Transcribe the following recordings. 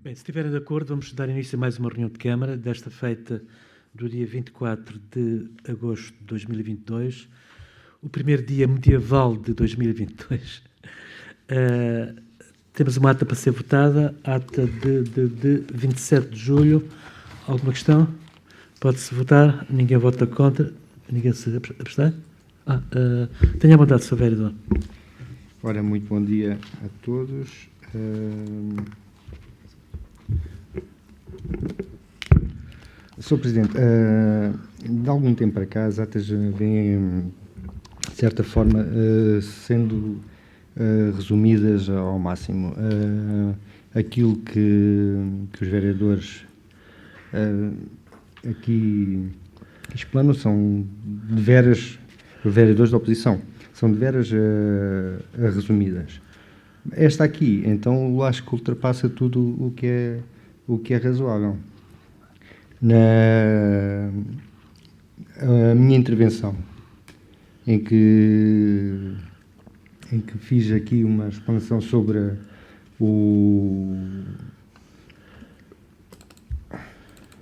Bem, se estiverem de acordo, vamos dar início a mais uma reunião de Câmara, desta feita do dia 24 de agosto de 2022, o primeiro dia medieval de 2022. Temos uma ata para ser votada, ata de 27 de julho. Alguma questão? Pode-se votar, ninguém vota contra, ninguém se abstém? Tenha a vontade, Sr. Vereador. Ora, muito bom dia a todos. Sr. Presidente, de algum tempo para cá as atas vêm, de certa forma, sendo resumidas ao máximo. Aquilo que os vereadores aqui explanam são de veras, os vereadores da oposição, são de veras resumidas. Esta aqui, então, eu acho que ultrapassa tudo o que é razoável. A minha intervenção, em que fiz aqui uma explanação sobre o...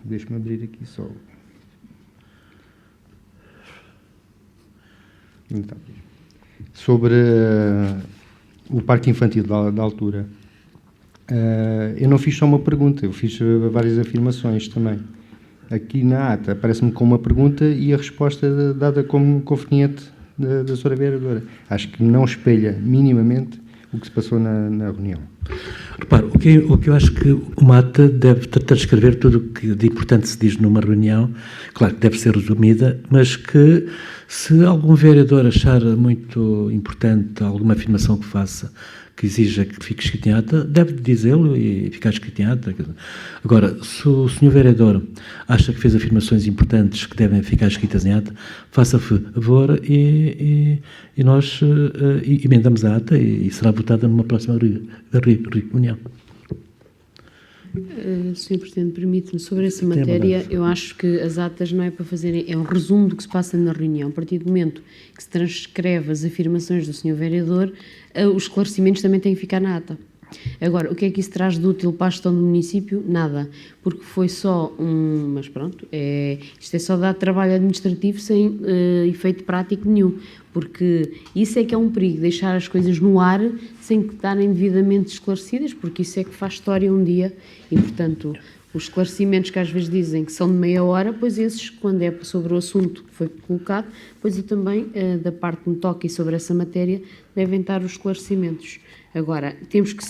Deixa-me abrir aqui só... Sobre o parque infantil da altura. Eu não fiz só uma pergunta, eu fiz várias afirmações também. Aqui na ata aparece-me com uma pergunta e a resposta dada como conveniente da Sra. Vereadora. Acho que não espelha minimamente o que se passou na reunião. Repare, o que eu acho que uma ata deve tratar de escrever tudo o que de importante se diz numa reunião, claro que deve ser resumida, mas que se algum vereador achar muito importante alguma afirmação que faça, que exija que fique escrito em ata, deve dizê-lo e ficar escrito em ata. Agora, se o Sr. Vereador acha que fez afirmações importantes que devem ficar escritas em ata, faça favor e nós emendamos a ata e será votada numa próxima reunião. Sr. Presidente, permite-me, sobre essa matéria, eu acho que as atas não é para fazerem, é um resumo do que se passa na reunião. A partir do momento que se transcreve as afirmações do Sr. Vereador, os esclarecimentos também têm que ficar na ata. Agora, o que é que isso traz de útil para a gestão do município? Nada, porque foi só mas pronto, isto é só dar trabalho administrativo sem efeito prático nenhum, porque isso é que é um perigo, deixar as coisas no ar sem que estarem devidamente esclarecidas, porque isso é que faz história um dia e, portanto, os esclarecimentos que às vezes dizem que são de meia hora, pois esses, quando é sobre o assunto que foi colocado, pois e também da parte que me toca e sobre essa matéria, devem estar os esclarecimentos. Agora, temos que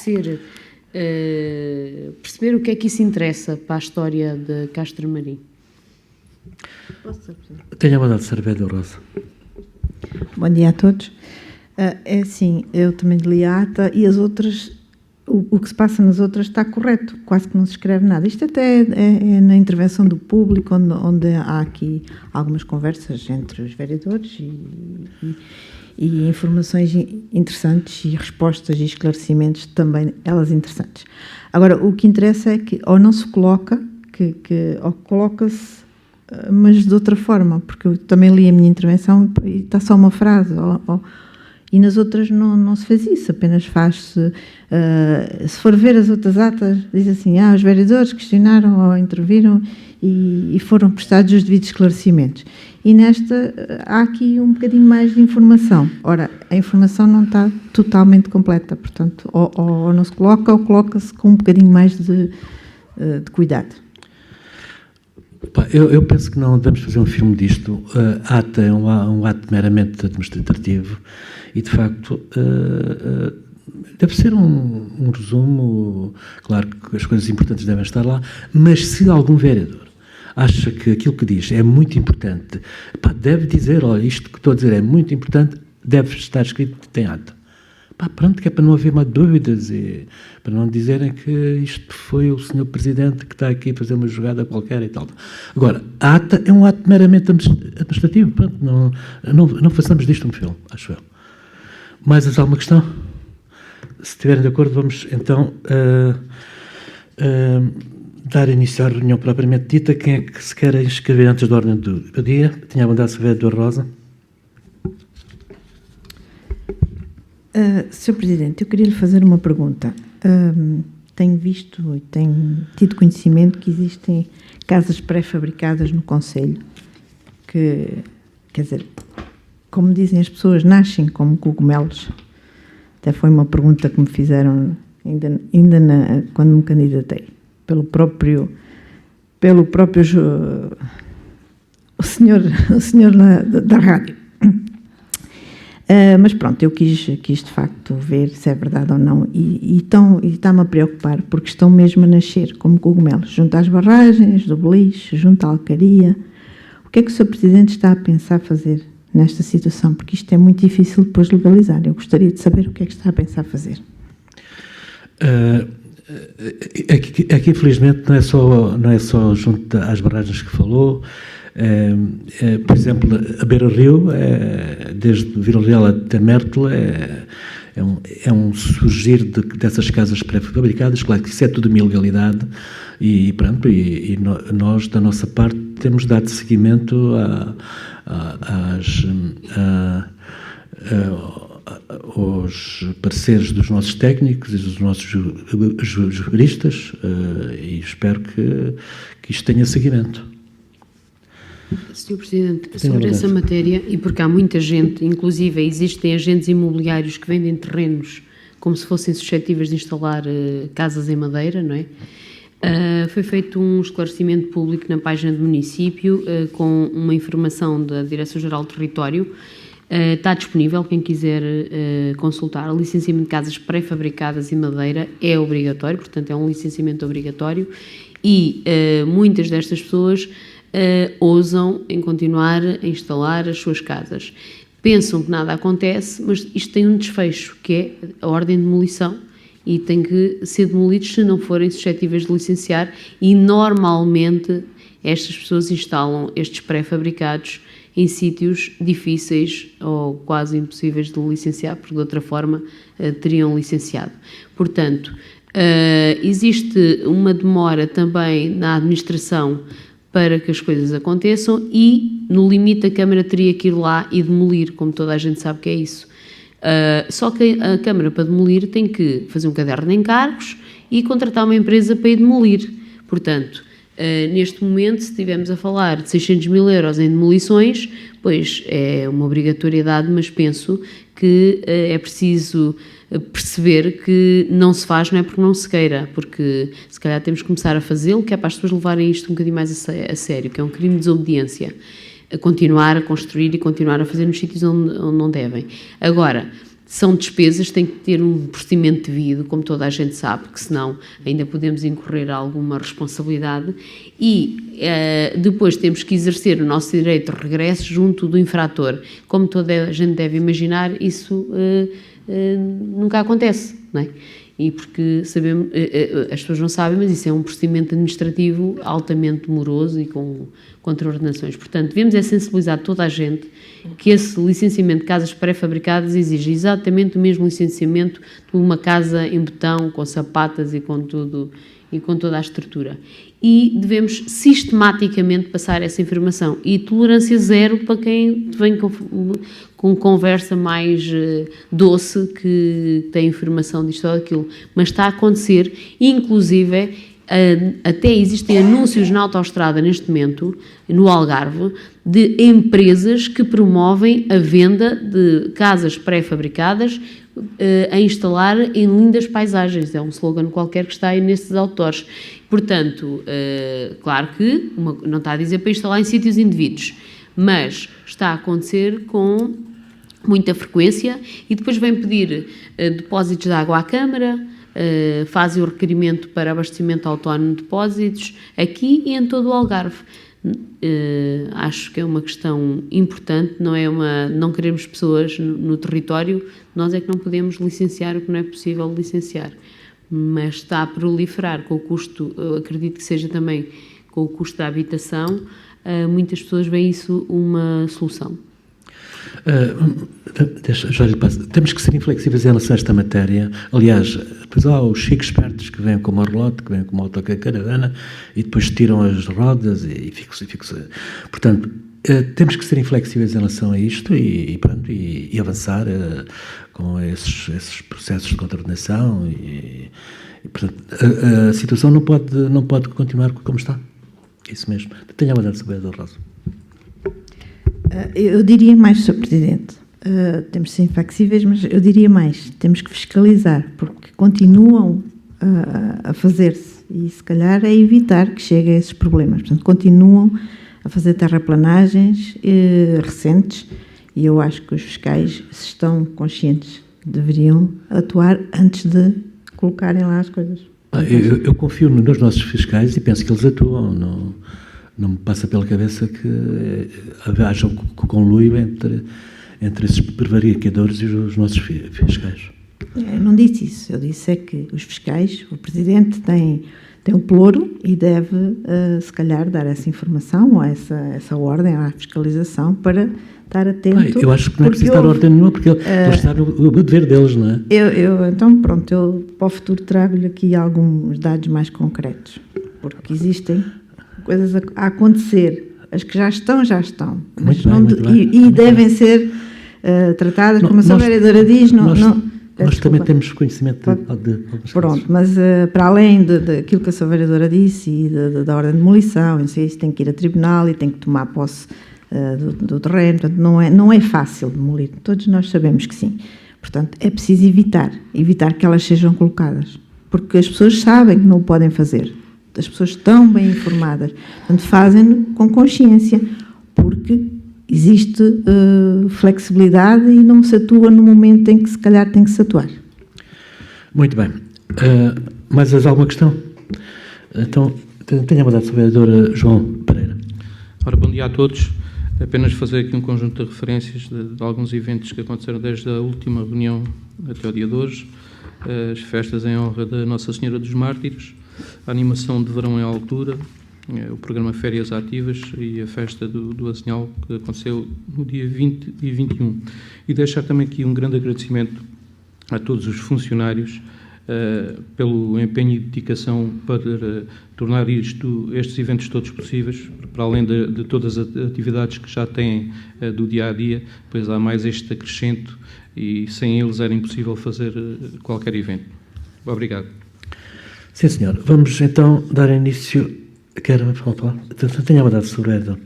perceber o que é que isso interessa para a história de Castro Marim. Tenha a vontade, Sra. Vereadora Rosa. Bom dia a todos. É assim, eu também li a ata e as outras, o que se passa nas outras está correto, quase que não se escreve nada. Isto até é na intervenção do público, onde há aqui algumas conversas entre os vereadores e informações interessantes e respostas e esclarecimentos também, elas interessantes. Agora, o que interessa é que ou não se coloca, ou coloca-se, mas de outra forma, porque eu também li a minha intervenção e está só uma frase, e nas outras não se faz isso, apenas faz-se, se for ver as outras atas, diz assim, os vereadores questionaram ou interviram e foram prestados os devidos esclarecimentos. E nesta há aqui um bocadinho mais de informação. Ora, a informação não está totalmente completa, portanto, ou não se coloca ou coloca-se com um bocadinho mais de cuidado. Eu penso que não devemos fazer um filme disto. A ata é um ato meramente administrativo e, de facto, deve ser um resumo. Claro que as coisas importantes devem estar lá, mas se algum vereador acha que aquilo que diz é muito importante, deve dizer, olha, isto que estou a dizer é muito importante, deve estar escrito em ata. Pronto, que é para não haver mais dúvidas e para não dizerem que isto foi o Sr. Presidente que está aqui a fazer uma jogada qualquer e tal. Agora, a ata é um ato meramente administrativo, pronto, não façamos disto um filme, acho eu. Mais alguma questão? Se estiverem de acordo, vamos então dar início à reunião propriamente dita. Quem é que se quer inscrever antes da ordem do dia? Tinha a bondade de saber, Dr. Rosa. Sr. Presidente, eu queria lhe fazer uma pergunta. tenho visto e tenho tido conhecimento que existem casas pré-fabricadas no concelho que, quer dizer, como dizem as pessoas, nascem como cogumelos. Até foi uma pergunta que me fizeram quando me candidatei, pelo próprio o senhor da rádio. Mas pronto, eu quis de facto ver se é verdade ou não, e está-me a preocupar, porque estão mesmo a nascer como cogumelos, junto às barragens do Beliche, junto à Alcaria. O que é que o Sr. Presidente está a pensar fazer nesta situação? Porque isto é muito difícil depois legalizar. Eu gostaria de saber o que é que está a pensar fazer. Aqui infelizmente não é só junto às barragens que falou. Por exemplo, a Beira-Rio, desde Vila Real até Mértola, é um surgir dessas casas pré-fabricadas. Claro que isso é tudo uma ilegalidade e pronto, e nós, da nossa parte, temos dado seguimento aos pareceres dos nossos técnicos e dos nossos juristas, e espero que isto tenha seguimento. Sr. Presidente, sobre essa matéria, e porque há muita gente, inclusive existem agentes imobiliários que vendem terrenos como se fossem suscetíveis de instalar casas em madeira, não é? Foi feito um esclarecimento público na página do município com uma informação da Direção-Geral do Território. Está disponível, quem quiser consultar. O licenciamento de casas pré-fabricadas em madeira é obrigatório, portanto é um licenciamento obrigatório, e muitas destas pessoas ousam em continuar a instalar as suas casas. Pensam que nada acontece, mas isto tem um desfecho, que é a ordem de demolição, e tem que ser demolidos se não forem suscetíveis de licenciar, e normalmente estas pessoas instalam estes pré-fabricados em sítios difíceis ou quase impossíveis de licenciar, porque de outra forma teriam licenciado. Portanto, existe uma demora também na administração para que as coisas aconteçam, e no limite a Câmara teria que ir lá e demolir, como toda a gente sabe que é isso. Só que a Câmara, para demolir, tem que fazer um caderno de encargos e contratar uma empresa para ir demolir. Portanto, neste momento, se estivermos a falar de 600 mil euros em demolições, pois é uma obrigatoriedade, mas penso que é preciso perceber que não se faz, não é porque não se queira, porque se calhar temos que começar a fazê-lo, que é para as pessoas levarem isto um bocadinho mais a sério, que é um crime de desobediência, a continuar a construir e continuar a fazer nos sítios onde não devem. Agora, são despesas, tem que ter um procedimento devido, como toda a gente sabe, que senão ainda podemos incorrer a alguma responsabilidade, e depois temos que exercer o nosso direito de regresso junto do infrator. Como toda a gente deve imaginar, isso nunca acontece, não é? E porque sabemos, as pessoas não sabem, mas isso é um procedimento administrativo altamente demoroso e com contraordenações. Portanto, devemos sensibilizar toda a gente que esse licenciamento de casas pré-fabricadas exige exatamente o mesmo licenciamento de uma casa em betão, com sapatas e com tudo, e com toda a estrutura. E devemos sistematicamente passar essa informação, e tolerância zero para quem vem com conversa mais doce, que tem informação disto ou daquilo, mas está a acontecer, inclusive até existem anúncios na autoestrada neste momento, no Algarve, de empresas que promovem a venda de casas pré-fabricadas a instalar em lindas paisagens. É um slogan qualquer que está aí nesses outdoors. Portanto, claro que não está a dizer para instalar em sítios indevidos, mas está a acontecer com muita frequência, e depois vem pedir depósitos de água à Câmara, fazem o requerimento para abastecimento autónomo de depósitos aqui e em todo o Algarve. Acho que é uma questão importante, não queremos pessoas no território, nós é que não podemos licenciar o que não é possível licenciar, mas está a proliferar com o custo, eu acredito que seja também com o custo da habitação, muitas pessoas veem isso uma solução. Já lhe passo. Temos que ser inflexíveis em relação a esta matéria. Aliás, depois há os chicos espertos que vêm com uma relote, que vêm com uma autocaravana e depois tiram as rodas e fixa. Portanto, temos que ser inflexíveis em relação a isto e avançar com esses processos de contraordenação e portanto, a situação não pode continuar como está. Isso mesmo. Tenha a mandar sobre a Rosa. Eu diria mais, Sr. Presidente. Temos de ser inflexíveis, mas eu diria mais. Temos que fiscalizar, porque continuam a fazer-se e, se calhar, a evitar que chegue a esses problemas. Portanto, continuam a fazer terraplanagens recentes e eu acho que os fiscais, se estão conscientes, deveriam atuar antes de colocarem lá as coisas. Eu confio nos nossos fiscais e penso que eles atuam. Não me passa pela cabeça que haja um conluio entre esses prevaricadores e os nossos fiscais. Eu não disse isso. Eu disse é que os fiscais, o Presidente tem um ploro e deve, se calhar, dar essa informação ou essa ordem à fiscalização para estar atento. Eu acho que não é preciso dar ordem nenhuma, porque eles sabem o dever deles, não é? Então, pronto, eu para o futuro trago-lhe aqui alguns dados mais concretos, porque existem coisas a acontecer. As que já estão. Muito bem. E devem ser tratadas, como a Sra. Vereadora diz. Nós também temos conhecimento de algumas Pronto, coisas. mas para além daquilo que a Sra. Vereadora disse e da ordem de demolição, isso tem que ir a tribunal e tem que tomar posse do terreno. Portanto, não é fácil demolir. Todos nós sabemos que sim. Portanto, é preciso evitar que elas sejam colocadas, porque as pessoas sabem que não o podem fazer. As pessoas estão bem informadas. Portanto, fazem-no com consciência, porque existe flexibilidade e não se atua no momento em que se calhar tem que se atuar. Muito bem. Mais alguma questão? Então, tenha mandado sobre a vereadora João Pereira. Ora, bom dia a todos. Apenas fazer aqui um conjunto de referências de alguns eventos que aconteceram desde a última reunião até o dia de hoje. As festas em honra da Nossa Senhora dos Mártires, a animação de verão em altura, o programa Férias Ativas e a festa do Azinhal, que aconteceu no dia 20 e 21. E deixar também aqui um grande agradecimento a todos os funcionários pelo empenho e dedicação para tornar estes eventos todos possíveis, para além de todas as atividades que já têm do dia-a-dia, pois há mais este acrescento e sem eles era impossível fazer qualquer evento. Obrigado. Sim, senhor. Vamos então dar início. Quer falar? Tenha mandado sobre ela.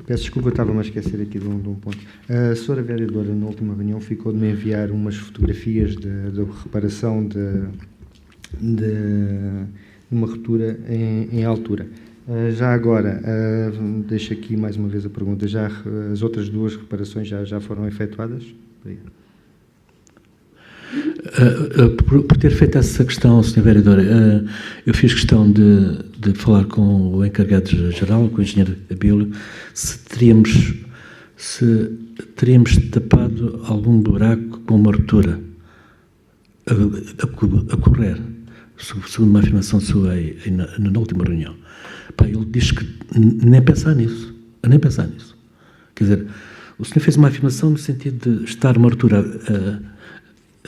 Peço desculpa, eu estava-me a esquecer aqui de um ponto. A Sra. Vereadora, na última reunião, ficou de me enviar umas fotografias da reparação de uma ruptura em altura. Já agora, deixo aqui mais uma vez a pergunta, já as outras duas reparações já foram efetuadas? Obrigado. Por ter feito essa questão, Sra. Vereadora, eu fiz questão de falar com o encarregado-geral, com o engenheiro Abílio, se teríamos tapado algum buraco com uma ruptura a correr, segundo uma afirmação sua na última reunião. Ele diz que nem pensar nisso. Quer dizer, o senhor fez uma afirmação no sentido de estar uma ruptura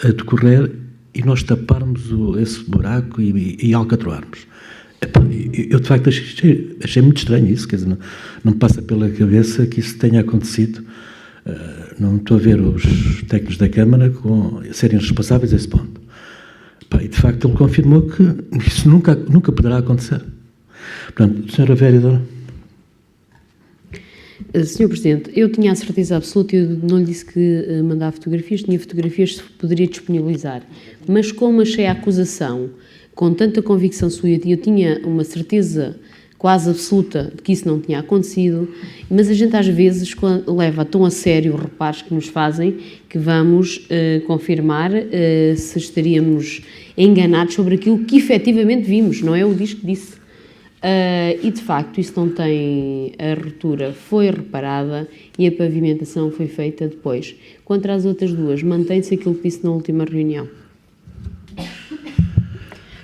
a decorrer e nós taparmos esse buraco e alcatroarmos. Eu, de facto, achei muito estranho isso, quer dizer, não me passa pela cabeça que isso tenha acontecido. Não estou a ver os técnicos da Câmara serem responsáveis a esse ponto. E, de facto, ele confirmou que isso nunca poderá acontecer. Portanto, Sra. Vereadora. Sr. Presidente, eu tinha a certeza absoluta, eu não lhe disse que mandava fotografias, tinha fotografias que poderia disponibilizar, mas como achei a acusação com tanta convicção sua, eu tinha uma certeza quase absoluta de que isso não tinha acontecido, mas a gente às vezes leva tão a sério os reparos que nos fazem que vamos confirmar se estaríamos enganados sobre aquilo que efetivamente vimos, não é o disco que disse. E de facto isso não tem, a ruptura foi reparada e a pavimentação foi feita depois. Quanto às outras duas, mantém-se aquilo que disse na última reunião.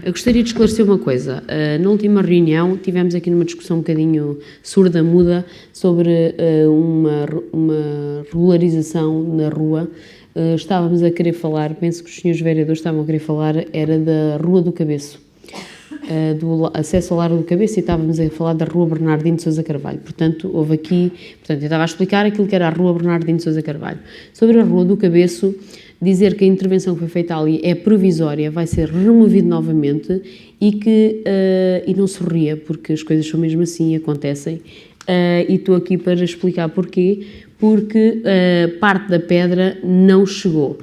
eu gostaria de esclarecer uma coisa. Na última reunião tivemos aqui numa discussão um bocadinho surda-muda sobre uma regularização na rua. Estávamos a querer falar, penso que os senhores vereadores estavam a querer falar, era da Rua do Cabeço, do acesso ao Largo do Cabeço, e estávamos a falar da Rua Bernardino de Sousa Carvalho. Portanto, houve aqui, eu estava a explicar aquilo que era a Rua Bernardino de Sousa Carvalho. Sobre a Rua do Cabeço, dizer que a intervenção que foi feita ali é provisória, vai ser removido novamente e não se ria, porque as coisas são mesmo assim, acontecem. E estou aqui para explicar porquê, porque parte da pedra não chegou.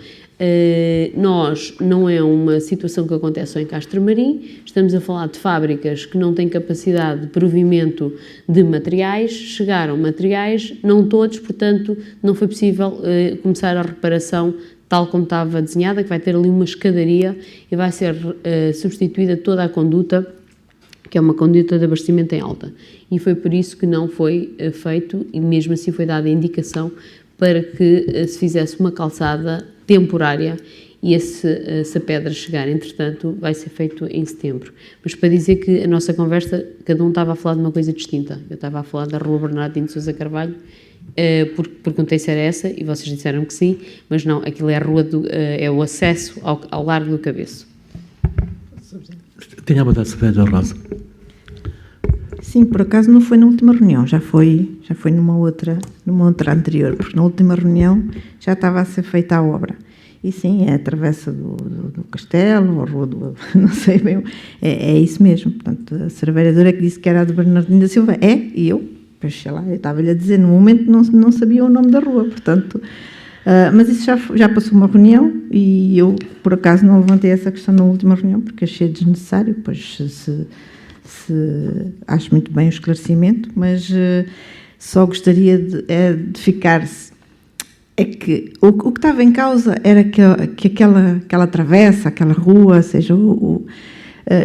Não é uma situação que acontece só em Castro Marim, estamos a falar de fábricas que não têm capacidade de provimento de materiais, chegaram materiais, não todos, portanto não foi possível começar a reparação tal como estava desenhada, que vai ter ali uma escadaria e vai ser substituída toda a conduta, que é uma conduta de abastecimento em alta. E foi por isso que não foi feito, e mesmo assim foi dada a indicação para que se fizesse uma calçada temporária e essa pedra chegar. Entretanto, vai ser feito em setembro. Mas para dizer que a nossa conversa, cada um estava a falar de uma coisa distinta. Eu estava a falar da Rua Bernardino de Sousa Carvalho, porque perguntei se era essa e vocês disseram que sim, mas não, aquilo é a rua é o acesso ao Largo do Cabeço. Tenha a vontade, Sra. Rosa. Sim, por acaso não foi na última reunião, já foi numa outra anterior, porque na última reunião já estava a ser feita a obra. E sim, é a travessa do castelo, a rua do... não sei bem, é isso mesmo. Portanto, a senhora vereadora que disse que era a de Bernardino da Silva, e eu, pois sei lá, eu estava-lhe a dizer, no momento não sabia o nome da rua, portanto... mas isso já passou uma reunião e eu, por acaso, não levantei essa questão na última reunião, porque achei desnecessário, pois acho muito bem o esclarecimento, mas só gostaria de ficar-se. É que o que estava em causa era que aquela travessa, aquela rua, seja,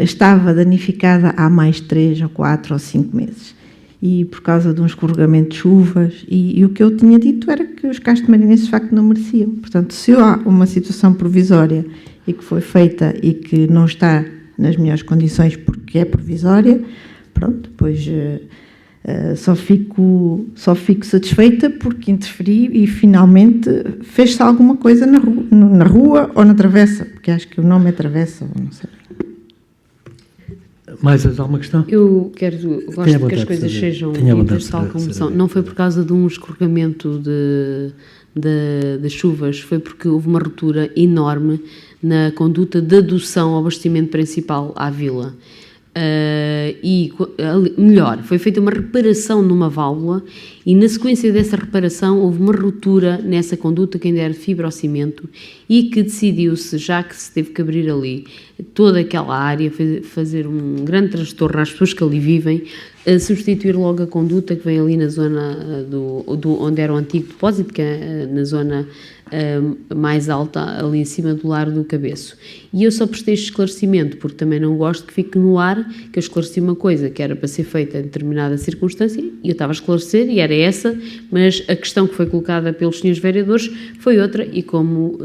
estava danificada há mais 3 ou 4 ou 5 meses. E por causa de um escorregamento de chuvas, e o que eu tinha dito era que os castro-marinenses de facto não mereciam. Portanto, se há uma situação provisória e que foi feita e que não está nas melhores condições porque é provisória, pronto, pois só fico satisfeita porque interferi e finalmente fez-se alguma coisa na rua ou na travessa, porque acho que o nome é travessa, ou não sei. Mais alguma questão? Eu gosto que as coisas sejam ditas tal como são. Não foi por causa de um escorregamento de chuvas, foi porque houve uma ruptura enorme na conduta de adução ao abastecimento principal à vila. Melhor, foi feita uma reparação numa válvula e na sequência dessa reparação houve uma ruptura nessa conduta que ainda era de fibrocimento e que decidiu-se, já que se teve que abrir ali toda aquela área, fazer um grande transtorno às pessoas que ali vivem, substituir logo a conduta que vem ali na zona onde era o antigo depósito, que é na zona mais alta, ali em cima do Largo do Cabeço. E eu só prestei este esclarecimento, porque também não gosto que fique no ar que eu esclareci uma coisa que era para ser feita em determinada circunstância, e eu estava a esclarecer, e era essa, mas a questão que foi colocada pelos senhores vereadores foi outra, e como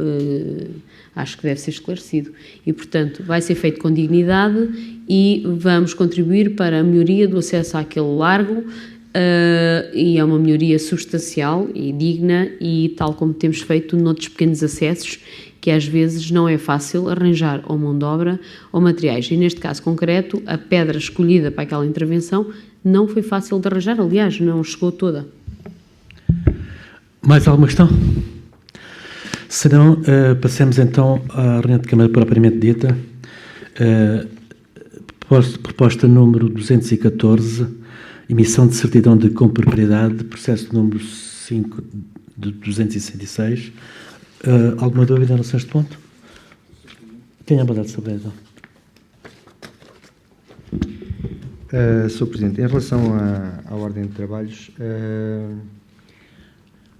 acho que deve ser esclarecido. E, portanto, vai ser feito com dignidade e vamos contribuir para a melhoria do acesso àquele largo, e é uma melhoria substancial e digna, e tal como temos feito noutros pequenos acessos, que às vezes não é fácil arranjar ou mão de obra ou materiais. E neste caso concreto, a pedra escolhida para aquela intervenção não foi fácil de arranjar, aliás, não chegou toda. Mais alguma questão? Se não, passemos então à reunião de Câmara propriamente dita. Proposta número 214, emissão de certidão de compropriedade, processo número 5 de 266. Alguma dúvida em relação a este ponto? Tenha a vontade, Sr. Vereador. Sr. Presidente, em relação à ordem de trabalhos,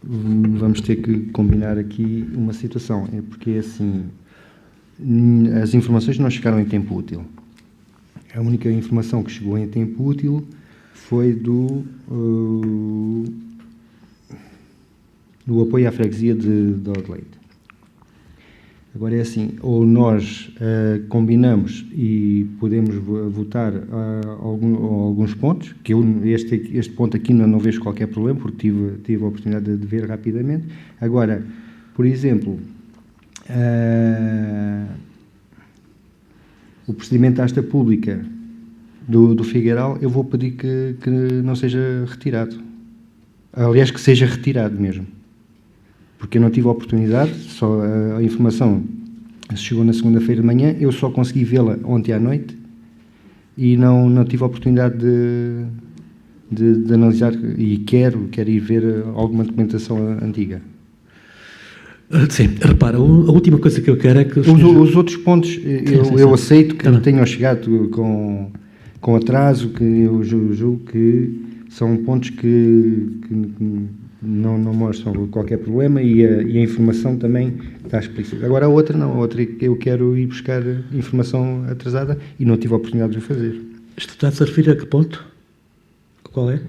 vamos ter que combinar aqui uma situação, porque assim, as informações não chegaram em tempo útil. A única informação que chegou em tempo útil foi do apoio à freguesia de Odeleite. Agora é assim, ou nós combinamos e podemos votar alguns pontos, que eu este ponto aqui não vejo qualquer problema, porque tive a oportunidade de ver rapidamente. Agora, por exemplo, o procedimento da asta pública do Figueiral, eu vou pedir que não seja retirado. Aliás, que seja retirado mesmo. Porque eu não tive a oportunidade, só a informação chegou na segunda-feira de manhã, eu só consegui vê-la ontem à noite e não tive a oportunidade de analisar e quero ir ver alguma documentação antiga. Sim, repara, a última coisa que eu quero é que... Os outros pontos, eu aceito que Também. tenham chegado com atraso, que eu julgo que são pontos que não mostram qualquer problema e a informação também está explícita. Agora a outra não, a outra eu quero ir buscar informação atrasada e não tive a oportunidade de o fazer. Está-se a referir a que ponto? Qual é?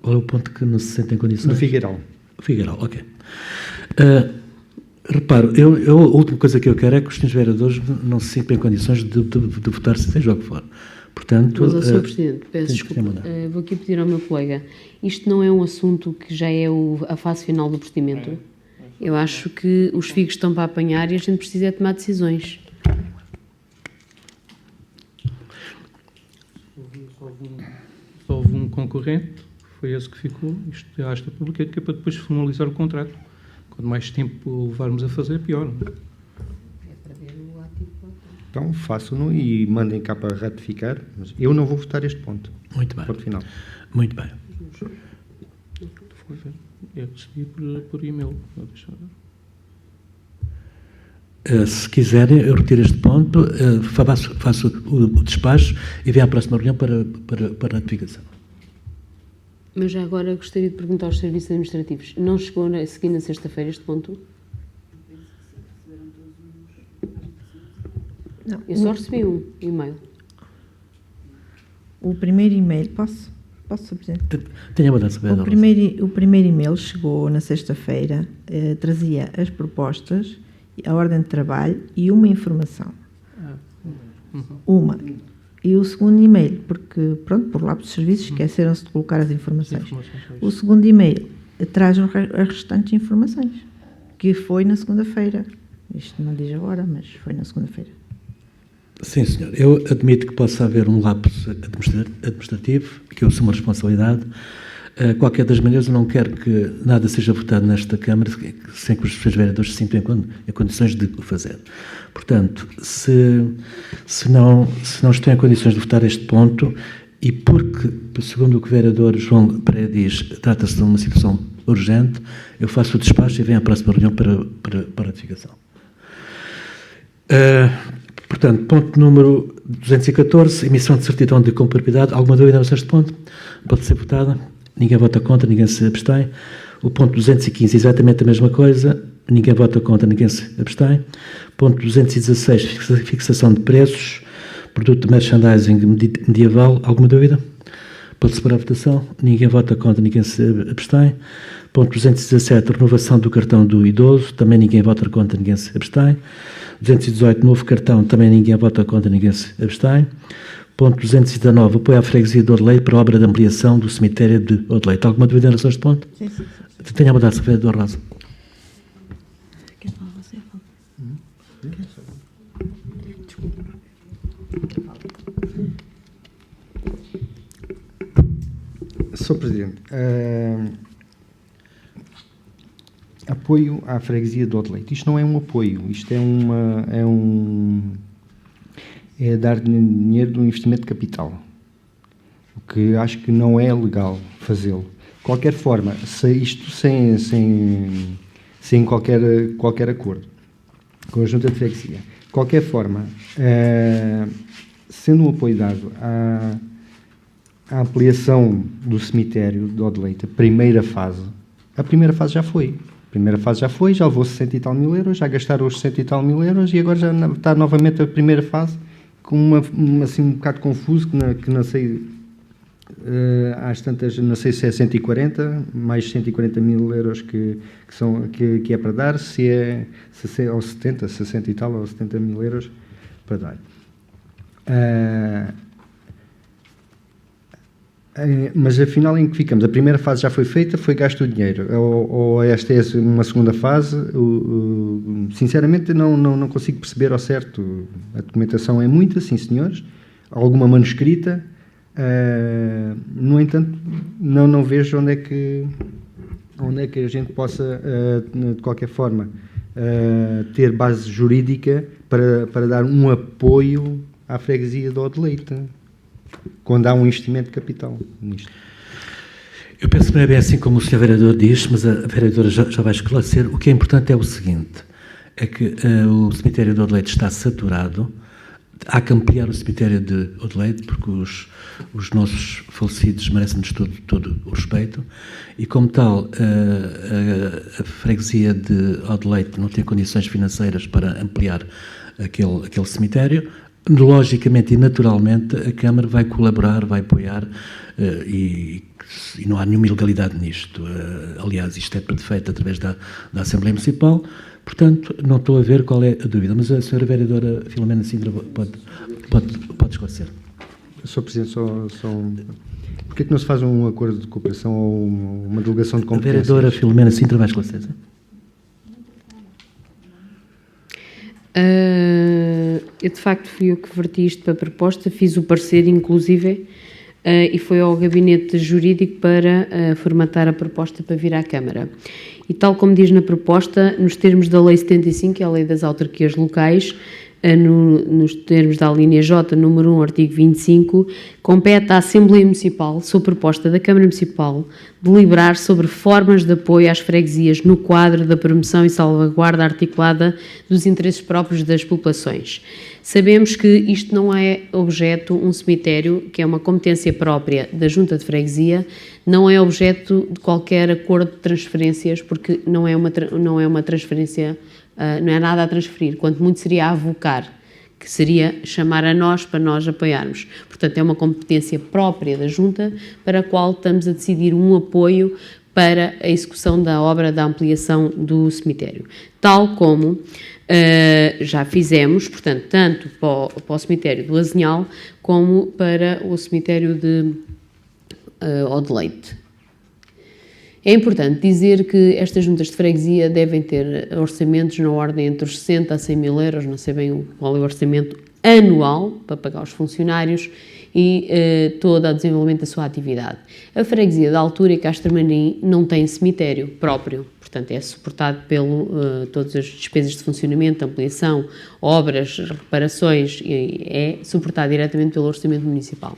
Qual é o ponto que não se sente em condições? Do Figueiral. Figueiral, ok. Reparo, a última coisa que eu quero é que os senhores vereadores não se sintam em condições de votar seja o que for. Portanto, Mas, Sr. Presidente, peço desculpa, vou aqui pedir ao meu colega, isto não é um assunto que já é a fase final do procedimento? Eu acho que os figos estão para apanhar e a gente precisa tomar decisões. Só houve um concorrente, foi esse que ficou, isto é a asta pública, que é para depois formalizar o contrato. Quanto mais tempo levarmos a fazer, pior. Então façam-no e mandem cá para ratificar, mas eu não vou votar este ponto. muito bem. Ponto final. Muito bem. É recebido por e-mail. Se quiserem, eu retiro este ponto, faço o despacho e venho à próxima reunião para a ratificação. Mas já agora gostaria de perguntar aos serviços administrativos, não chegou a seguir na sexta-feira este ponto? Não, Eu só recebi um e-mail. o primeiro e-mail, posso, Sr. Presidente? Tenha a mudança, O primeiro e-mail chegou na sexta-feira, trazia as propostas, a ordem de trabalho e uma informação. Uma. E o segundo e-mail, porque, pronto, por lá para os serviços, esqueceram-se de colocar as informações. O segundo e-mail traz as restantes informações, que foi na segunda-feira. Isto não diz agora, mas foi na segunda-feira. Sim, senhor. Eu admito que possa haver um lapso administrativo, que eu assumo a responsabilidade. Qualquer das maneiras, eu não quero que nada seja votado nesta Câmara sem que os senhores vereadores se sintam em condições de o fazer. Portanto, se não estão em condições de votar este ponto, e porque, segundo o que o vereador João Pereira diz, trata-se de uma situação urgente, eu faço o despacho e venho à próxima reunião para a ratificação. Portanto, ponto número 214, emissão de certidão de compropriedade. Alguma dúvida sobre este ponto? Pode ser votada. Ninguém vota contra, ninguém se abstém. O ponto 215, exatamente a mesma coisa. Ninguém vota contra, ninguém se abstém. Ponto 216, fixação de preços. Produto de merchandising medieval. Alguma dúvida? Pode-se pôr a votação. Ninguém vota contra, ninguém se abstém. Ponto 217, renovação do cartão do idoso. Também ninguém vota contra, ninguém se abstém. 218, novo cartão. Também ninguém vota contra, ninguém se abstém. Ponto 219, apoio à freguesia de Odeleite para a obra de ampliação do cemitério de Odeleite. Alguma dúvida em relação a este ponto? Sim. Tenha a mudança, vereador Rosa. Quer falar você? Sr. Presidente, apoio à freguesia de Odeleite. Isto não é um apoio, isto é dar dinheiro do investimento de capital, o que acho que não é legal fazê-lo. De qualquer forma, isto sem qualquer acordo com a Junta de Freguesia. De qualquer forma, sendo um apoio dado à ampliação do cemitério de Odeleite, a primeira fase já foi. Já levou 60 e tal mil euros, já gastaram os 60 e tal mil euros e agora já está novamente a primeira fase, com assim um bocado confuso, que não sei às tantas, não sei se é 140, mais 140 mil euros que é para dar, se é ou 70, 60 e tal, ou 70 mil euros para dar. Mas afinal em que ficamos? A primeira fase já foi feita, foi gasto o dinheiro, ou esta é uma segunda fase? Sinceramente não consigo perceber ao certo. A documentação é muita, sim senhores, alguma manuscrita, no entanto não vejo onde é que a gente possa, de qualquer forma, ter base jurídica para dar um apoio à freguesia de Odeleite, quando há um investimento de capital nisto. Eu penso que não é bem assim como o Sr. Vereador diz, mas a Vereadora já vai esclarecer. O que é importante é o seguinte, é que o cemitério de Odeleite está saturado. Há que ampliar o cemitério de Odeleite, porque os nossos falecidos merecem-nos todo o respeito, e como tal, a freguesia de Odeleite não tem condições financeiras para ampliar aquele cemitério. Logicamente e naturalmente a Câmara vai colaborar, vai apoiar, e não há nenhuma ilegalidade nisto. Aliás, isto é feito através da Assembleia Municipal. Portanto, não estou a ver qual é a dúvida, mas a Sra. Vereadora Filomena Sintra pode esclarecer. Sr. Presidente, porquê é que não se faz um acordo de cooperação ou uma delegação de competências? A Vereadora Filomena Sintra vai esclarecer. Eu, de facto, fui eu que verti isto para a proposta, fiz o parecer, inclusive, e foi ao gabinete jurídico para formatar a proposta para vir à Câmara. E tal como diz na proposta, nos termos da Lei 75, que é a Lei das Autarquias Locais, nos termos da alínea J, número 1, artigo 25, compete à Assembleia Municipal, sob proposta da Câmara Municipal, deliberar sobre formas de apoio às freguesias no quadro da promoção e salvaguarda articulada dos interesses próprios das populações. Sabemos que isto não é objeto, um cemitério, que é uma competência própria da Junta de Freguesia, não é objeto de qualquer acordo de transferências, porque não é uma transferência, não é nada a transferir, quanto muito seria a avocar, que seria chamar a nós para nós apoiarmos. Portanto, é uma competência própria da Junta para a qual estamos a decidir um apoio para a execução da obra da ampliação do cemitério. Tal como já fizemos, portanto, tanto para o cemitério do Azinhal como para o cemitério de Odeleite. É importante dizer que estas juntas de freguesia devem ter orçamentos na ordem entre os 60 a 100 mil euros, não sei bem qual é o orçamento anual para pagar os funcionários e todo o desenvolvimento da sua atividade. A freguesia da Altura e Castromarim não tem cemitério próprio, portanto é suportado pelo todas as despesas de funcionamento, ampliação, obras, reparações, é suportado diretamente pelo orçamento municipal.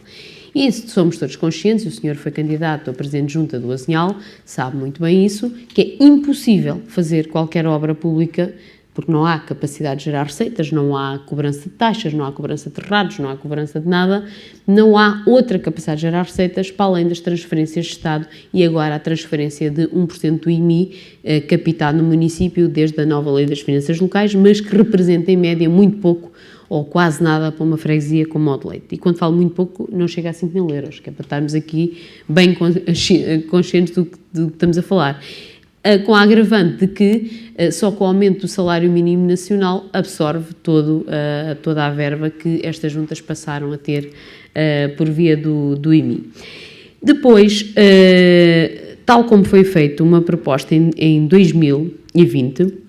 E isso somos todos conscientes, e o senhor foi candidato a presidente de junta do Azinhal, sabe muito bem isso, que é impossível fazer qualquer obra pública, porque não há capacidade de gerar receitas, não há cobrança de taxas, não há cobrança de terrados, não há cobrança de nada, não há outra capacidade de gerar receitas para além das transferências de Estado e agora a transferência de 1% do IMI captado no município desde a nova Lei das Finanças Locais, mas que representa em média muito pouco ou quase nada para uma freguesia como Odeleite. E quando falo muito pouco, não chega a 5 mil euros, que é para estarmos aqui bem conscientes do que estamos a falar. Com a agravante de que só com o aumento do salário mínimo nacional absorve toda a verba que estas juntas passaram a ter por via do IMI. Depois, tal como foi feita uma proposta em 2020,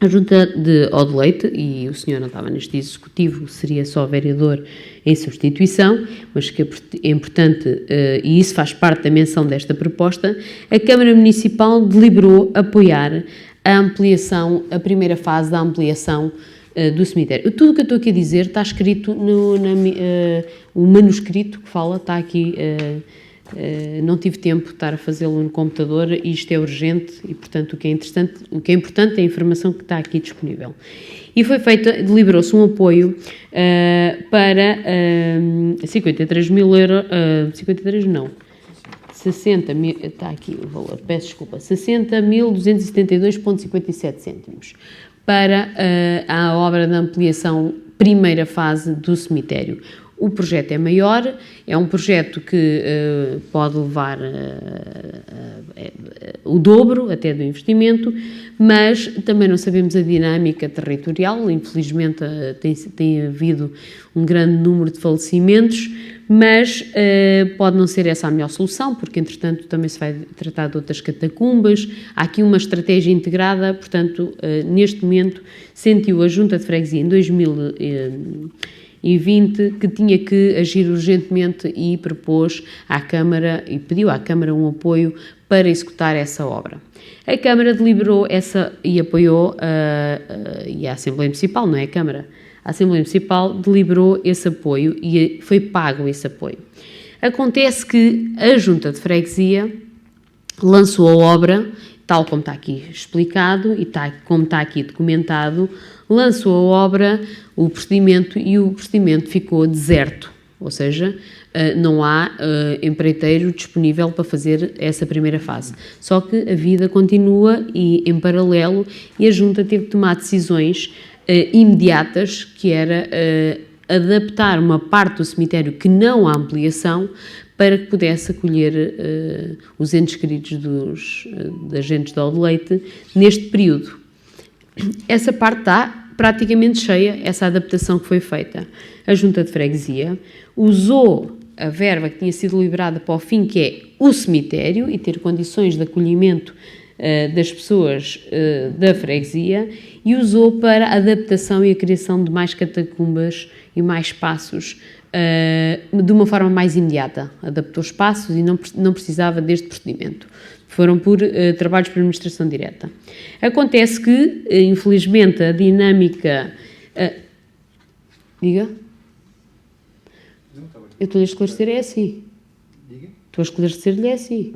a Junta de Odeleite, e o senhor não estava neste executivo, seria só vereador em substituição, mas que é importante, e isso faz parte da menção desta proposta, a Câmara Municipal deliberou apoiar a ampliação, a primeira fase da ampliação do cemitério. Tudo o que eu estou aqui a dizer está escrito o manuscrito que fala, está aqui. Não tive tempo de estar a fazê-lo no computador e isto é urgente e, portanto, o que é importante é a informação que está aqui disponível. E foi feito, deliberou-se um apoio para 53 mil euros, 53 não, 60 mil, está aqui o valor, peço desculpa, 60.272,57 cêntimos para a obra de ampliação primeira fase do cemitério. O projeto é maior, é um projeto que pode levar o dobro até do investimento, mas também não sabemos a dinâmica territorial. Infelizmente tem havido um grande número de falecimentos, mas pode não ser essa a melhor solução, porque entretanto também se vai tratar de outras catacumbas. Há aqui uma estratégia integrada, portanto, neste momento sentiu a Junta de Freguesia em 2020 que tinha que agir urgentemente e propôs à Câmara e pediu à Câmara um apoio para executar essa obra. A Câmara deliberou essa e apoiou, e a Assembleia Municipal, não é a Câmara, a Assembleia Municipal deliberou esse apoio e foi pago esse apoio. Acontece que a Junta de Freguesia lançou a obra, tal como está aqui explicado e como está aqui documentado, lançou a obra, o procedimento, e o procedimento ficou deserto, ou seja, não há empreiteiro disponível para fazer essa primeira fase. Só que a vida continua e em paralelo, e a Junta teve que tomar decisões imediatas, que era adaptar uma parte do cemitério que não há ampliação para que pudesse acolher os entes queridos dos agentes de Odeleite neste período. Essa parte está praticamente cheia, essa adaptação que foi feita. A Junta de Freguesia usou a verba que tinha sido liberada para o fim, que é o cemitério, e ter condições de acolhimento das pessoas da freguesia, e usou para a adaptação e a criação de mais catacumbas e mais espaços de uma forma mais imediata. Adaptou espaços e não precisava deste procedimento. Foram por trabalhos por administração direta. Acontece que, infelizmente, a dinâmica... Diga? Eu estou a esclarecer, é assim. Estou a esclarecer-lhe, é assim.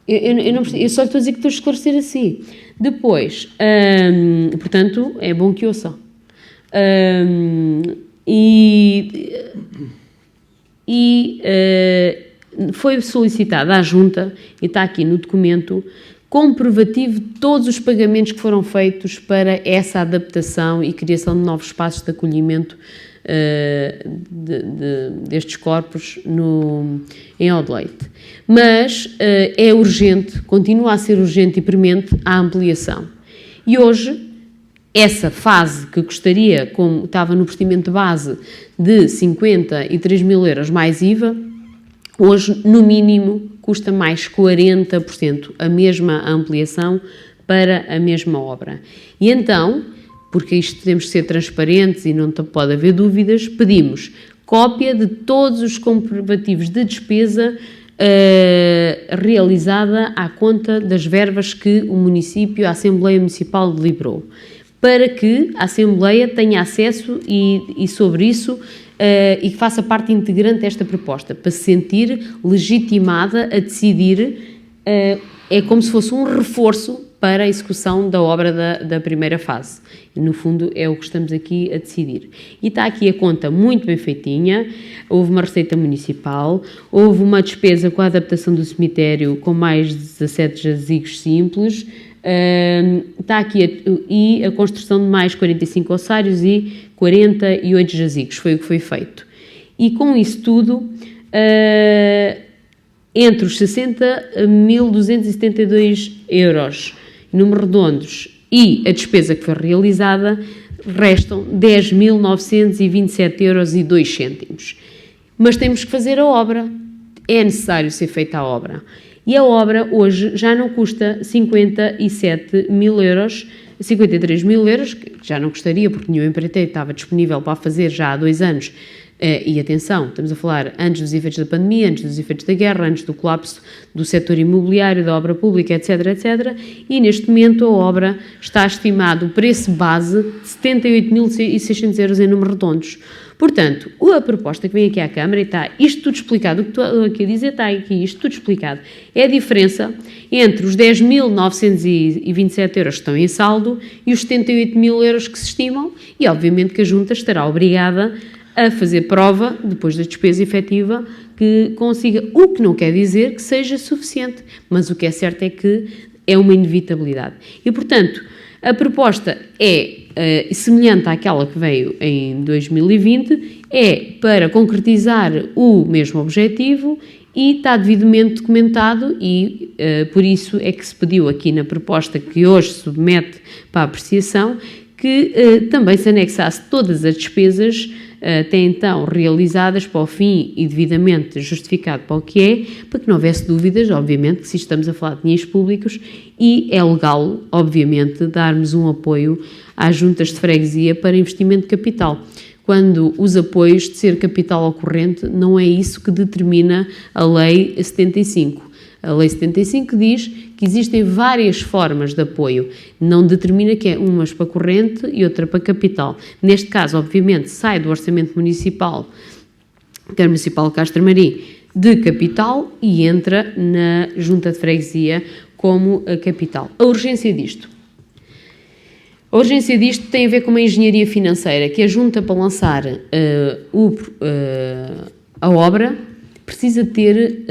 Eu só estou a dizer que estou a esclarecer assim. Depois, portanto, é bom que ouçam. Foi solicitada à Junta, e está aqui no documento, comprovativo de todos os pagamentos que foram feitos para essa adaptação e criação de novos espaços de acolhimento destes corpos em Odeleite. Mas é urgente, continua a ser urgente e premente a ampliação. E hoje, essa fase que gostaria, como estava no procedimento de base, de 53 mil euros mais IVA, hoje, no mínimo, custa mais 40% a mesma ampliação para a mesma obra. E então, porque isto temos de ser transparentes e não pode haver dúvidas, pedimos cópia de todos os comprovativos de despesa realizada à conta das verbas que o município, a Assembleia Municipal, deliberou, para que a Assembleia tenha acesso e sobre isso, e que faça parte integrante desta proposta, para se sentir legitimada a decidir, é como se fosse um reforço para a execução da obra da primeira fase. E, no fundo, é o que estamos aqui a decidir. E está aqui a conta muito bem feitinha, houve uma receita municipal, houve uma despesa com a adaptação do cemitério com mais de 17 jazigos simples, está aqui e a construção de mais 45 ossários e 48 jazigos, foi o que foi feito. E com isso tudo, entre os 60.272 euros, números redondos, e a despesa que foi realizada, restam 10.927 euros e 2 cêntimos. Mas temos que fazer a obra, é necessário ser feita a obra. E a obra hoje já não custa 53 mil euros, que já não custaria, porque nenhum empreiteiro estava disponível para fazer já há 2 anos. E atenção, estamos a falar antes dos efeitos da pandemia, antes dos efeitos da guerra, antes do colapso do setor imobiliário, da obra pública, etc, etc. E neste momento a obra está estimado o preço base de 78.600 euros em números redondos. Portanto, a proposta que vem aqui à Câmara, e está isto tudo explicado, o que estou aqui a dizer está aqui isto tudo explicado, é a diferença entre os 10.927 euros que estão em saldo e os 78 mil euros que se estimam, e obviamente que a Junta estará obrigada a fazer prova, depois da despesa efetiva, que consiga, o que não quer dizer que seja suficiente, mas o que é certo é que é uma inevitabilidade. E, portanto, a proposta é semelhante àquela que veio em 2020, é para concretizar o mesmo objetivo e está devidamente documentado e por isso é que se pediu aqui na proposta que hoje se submete para apreciação que também se anexasse todas as despesas até então realizadas para o fim e devidamente justificado para o que é, para que não houvesse dúvidas, obviamente, que se estamos a falar de dinheiros públicos e é legal, obviamente, darmos um apoio às juntas de freguesia para investimento de capital. Quando os apoios de ser capital ocorrente, não é isso que determina a Lei 75. A Lei 75 diz que existem várias formas de apoio, não determina que é umas para corrente e outra para capital. Neste caso, obviamente, sai do orçamento municipal, Câmara Municipal de Castro Marim, de capital e entra na junta de freguesia como a capital. A urgência disto tem a ver com uma engenharia financeira, que a junta para lançar a obra precisa ter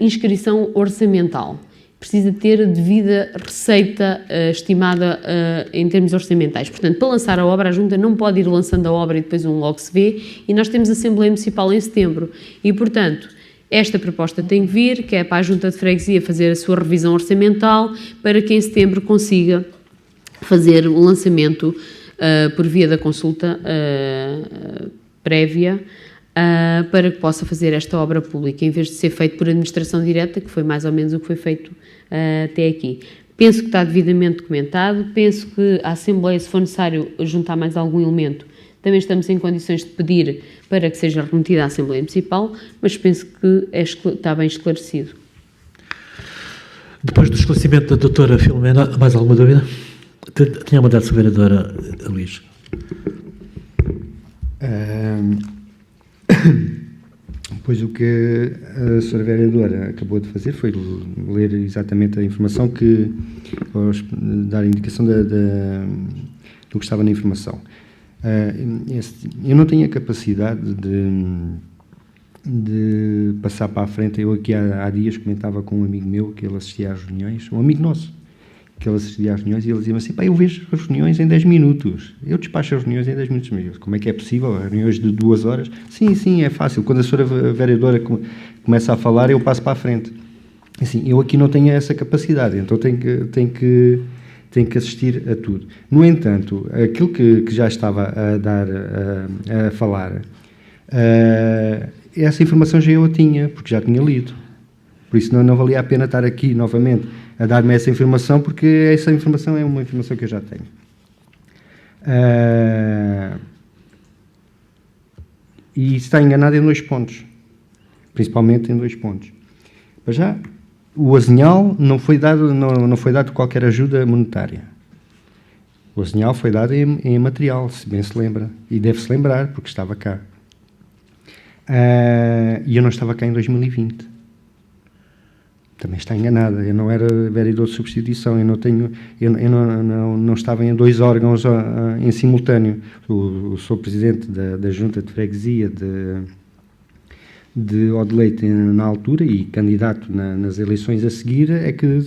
inscrição orçamental, precisa ter devida receita estimada em termos orçamentais. Portanto, para lançar a obra, a junta não pode ir lançando a obra e depois logo se vê, e nós temos a Assembleia Municipal em setembro. E, portanto, esta proposta tem que vir, que é para a junta de freguesia fazer a sua revisão orçamental, para que em setembro consiga fazer o lançamento por via da consulta prévia, para que possa fazer esta obra pública, em vez de ser feito por administração direta, que foi mais ou menos o que foi feito até aqui. Penso que está devidamente documentado, penso que a Assembleia, se for necessário juntar mais algum elemento, também estamos em condições de pedir para que seja remetida à Assembleia Municipal, mas penso que está bem esclarecido. Depois do esclarecimento da doutora Filomena, mais alguma dúvida? Tinha mandado a vereadora Luís. Pois o que a senhora vereadora acabou de fazer foi ler exatamente a informação dar a indicação do que estava na informação. Eu não tenho a capacidade de passar para a frente. Eu aqui há dias comentava com um amigo meu que ele assistia às reuniões, um amigo nosso, que ele assistia às reuniões e ele dizia assim: pá, eu vejo as reuniões em 10 minutos, eu despacho as reuniões em 10 minutos. Como é que é possível? Reuniões de 2 horas? Sim, é fácil. Quando a senhora vereadora começa a falar, eu passo para a frente. Assim, eu aqui não tenho essa capacidade, então tenho que assistir a tudo. No entanto, aquilo que já estava a falar, essa informação já eu a tinha, porque já tinha lido. Por isso não valia a pena estar aqui novamente a dar-me essa informação, porque essa informação é uma informação que eu já tenho. E está enganado em 2 pontos. Principalmente em 2 pontos. Mas já, o Azinhal não foi dado qualquer ajuda monetária. O Azinhal foi dado em material, se bem se lembra. E deve-se lembrar, porque estava cá. E eu não estava cá em 2020. Também está enganada. Eu não era vereador de substituição, eu não estava em 2 órgãos em simultâneo. Sou presidente da Junta de Freguesia de Odeleite na altura e candidato nas eleições a seguir, é que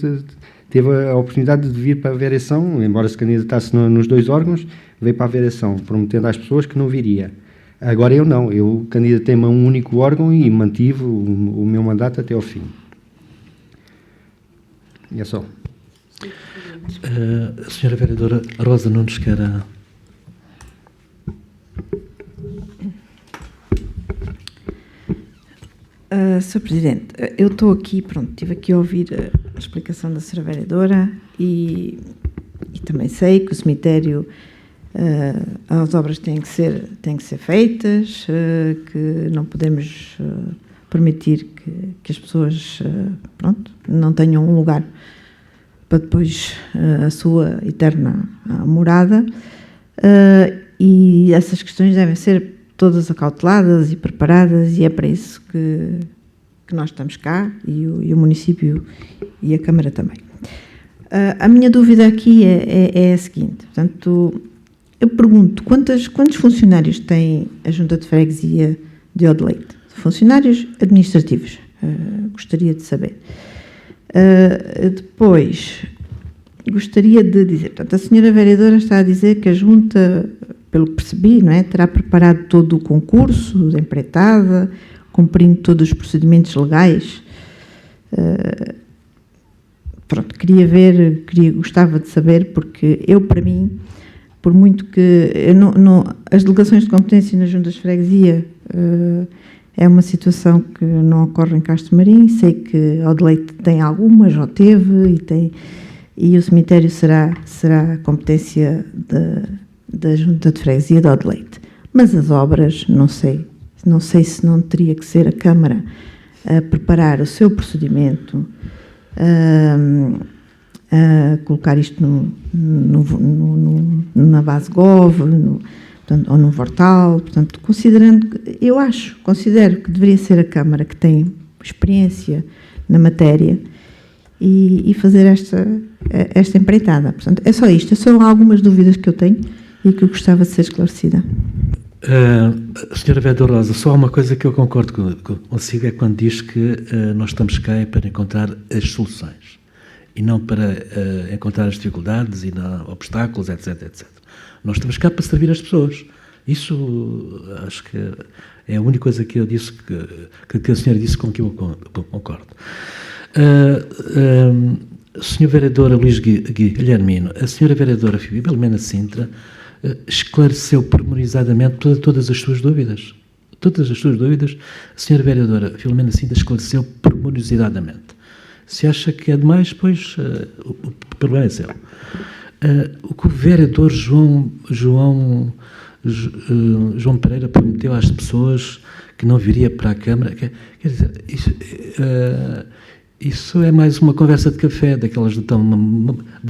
teve a oportunidade de vir para a vereação, embora se candidatasse nos 2 órgãos, veio para a vereação, prometendo às pessoas que não viria. Agora eu não, eu candidatei-me a um único órgão e mantive o meu mandato até ao fim. E é só. A senhora vereadora Rosa Nunes quer... Sr. Presidente, eu estou aqui, estive aqui a ouvir a explicação da senhora vereadora e também sei que o cemitério, as obras têm que ser feitas, que não podemos permitir que as pessoas, não tenham um lugar para depois a sua eterna morada, e essas questões devem ser todas acauteladas e preparadas, e é para isso que nós estamos cá, e o município e a Câmara também. A minha dúvida aqui é a seguinte, portanto, eu pergunto, quantos funcionários tem a Junta de Freguesia de Odeleite? Funcionários administrativos, gostaria de saber. Depois, gostaria de dizer, portanto, a senhora vereadora está a dizer que a Junta, pelo que percebi, não é? Terá preparado todo o concurso de empreitada, cumprindo todos os procedimentos legais. Pronto, gostava de saber, porque eu, para mim, por muito que as delegações de competência nas juntas de freguesia é uma situação que não ocorre em Castro Marim. Sei que Odeleite tem algumas, já teve, e o cemitério será competência da junta de freguesia de Odeleite. Mas as obras, não sei se não teria que ser a Câmara a preparar o seu procedimento, a colocar isto na base Gov, ou no Vortal. Portanto, considero que deveria ser a Câmara, que tem experiência na matéria, e fazer esta empreitada. Portanto, é só isto. São algumas dúvidas que eu tenho e que eu gostava de ser esclarecida. Senhora Vereadora Rosa, só há uma coisa que eu concordo consigo, é quando diz que nós estamos cá para encontrar as soluções e não para encontrar as dificuldades e obstáculos, etc, etc. Nós estamos cá para servir as pessoas. Isso acho que é a única coisa que eu disse, que a senhora disse, com que eu concordo. Senhor Vereadora Luís Guilhermino, a senhora Vereadora Filomena Sintra esclareceu pormenorizadamente todas as suas dúvidas. Todas as suas dúvidas, a senhora Vereadora Filomena Sintra esclareceu pormenorizadamente. Se acha que é demais, pois o problema é seu. O que o Vereador João Pereira prometeu às pessoas que não viria para a Câmara, quer dizer, isso é mais uma conversa de café, daquelas da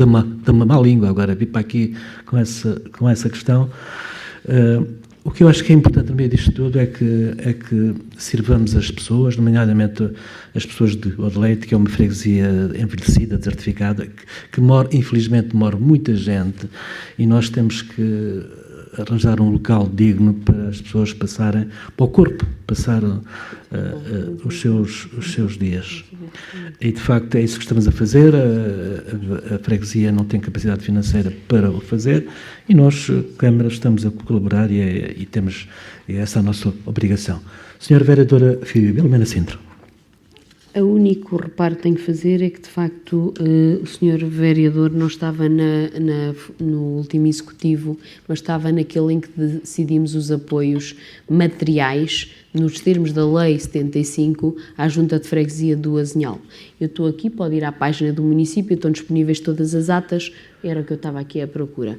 má língua. Agora, vir para aqui com essa questão. O que eu acho que é importante no meio disto tudo é que sirvamos as pessoas, nomeadamente as pessoas de Odeleite, que é uma freguesia envelhecida, desertificada, que infelizmente mora muita gente, e nós temos que arranjar um local digno para as pessoas passarem, para o corpo, passar os seus dias. E, de facto, é isso que estamos a fazer. A freguesia não tem capacidade financeira para o fazer, e nós, Câmara, estamos a colaborar, e temos essa a nossa obrigação. Senhora Vereadora Filomena Sintra. O único reparo que tenho que fazer é que, de facto, o senhor vereador não estava no último executivo, mas estava naquele em que decidimos os apoios materiais, nos termos da Lei 75, à Junta de Freguesia do Azinhal. Eu estou aqui, pode ir à página do município, estão disponíveis todas as atas, era o que eu estava aqui à procura.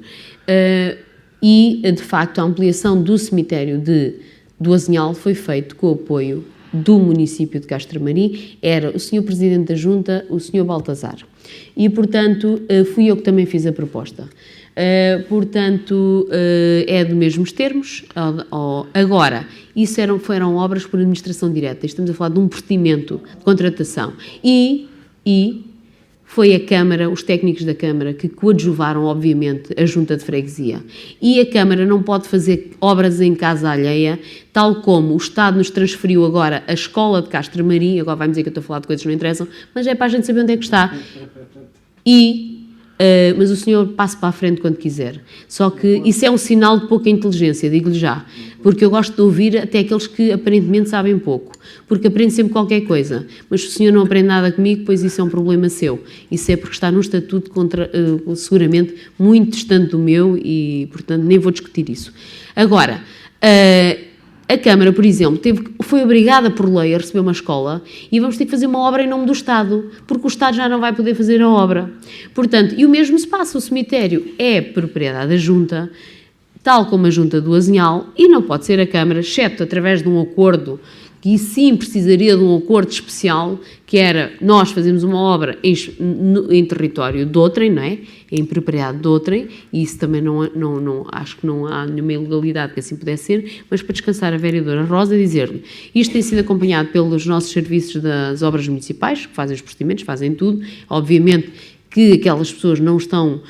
E, de facto, a ampliação do cemitério do Azinhal foi feito com o apoio do município de Castro Marim, era o Sr. Presidente da Junta, o Sr. Baltazar. E, portanto, fui eu que também fiz a proposta. Portanto, é dos mesmos termos. Agora, isso foram obras por administração direta. Estamos a falar de um procedimento de contratação. E foi a Câmara, os técnicos da Câmara, que coadjuvaram, obviamente, a Junta de Freguesia. E a Câmara não pode fazer obras em casa alheia, tal como o Estado nos transferiu agora a Escola de Castro Marim. Agora vai-me dizer que eu estou a falar de coisas que não interessam, mas é para a gente saber onde é que está. Mas o senhor passa para a frente quando quiser. Só que isso é um sinal de pouca inteligência, digo-lhe já. Porque eu gosto de ouvir até aqueles que aparentemente sabem pouco. Porque aprende sempre qualquer coisa. Mas se o senhor não aprende nada comigo, pois isso é um problema seu. Isso é porque está num estatuto seguramente muito distante do meu e, portanto, nem vou discutir isso. Agora, a Câmara, por exemplo, foi obrigada por lei a receber uma escola e vamos ter que fazer uma obra em nome do Estado, porque o Estado já não vai poder fazer a obra. Portanto, e o mesmo se passa, o cemitério é propriedade da Junta, tal como a Junta do Azinhal, e não pode ser a Câmara, exceto através de um acordo, que sim precisaria de um acordo especial, que era nós fazemos uma obra em território de outrem, não é? Em propriedade de outrem, e isso também acho que não há nenhuma ilegalidade que assim pudesse ser, mas para descansar a vereadora Rosa, dizer-lhe, isto tem sido acompanhado pelos nossos serviços das obras municipais, que fazem os procedimentos, fazem tudo, obviamente que aquelas pessoas não estão,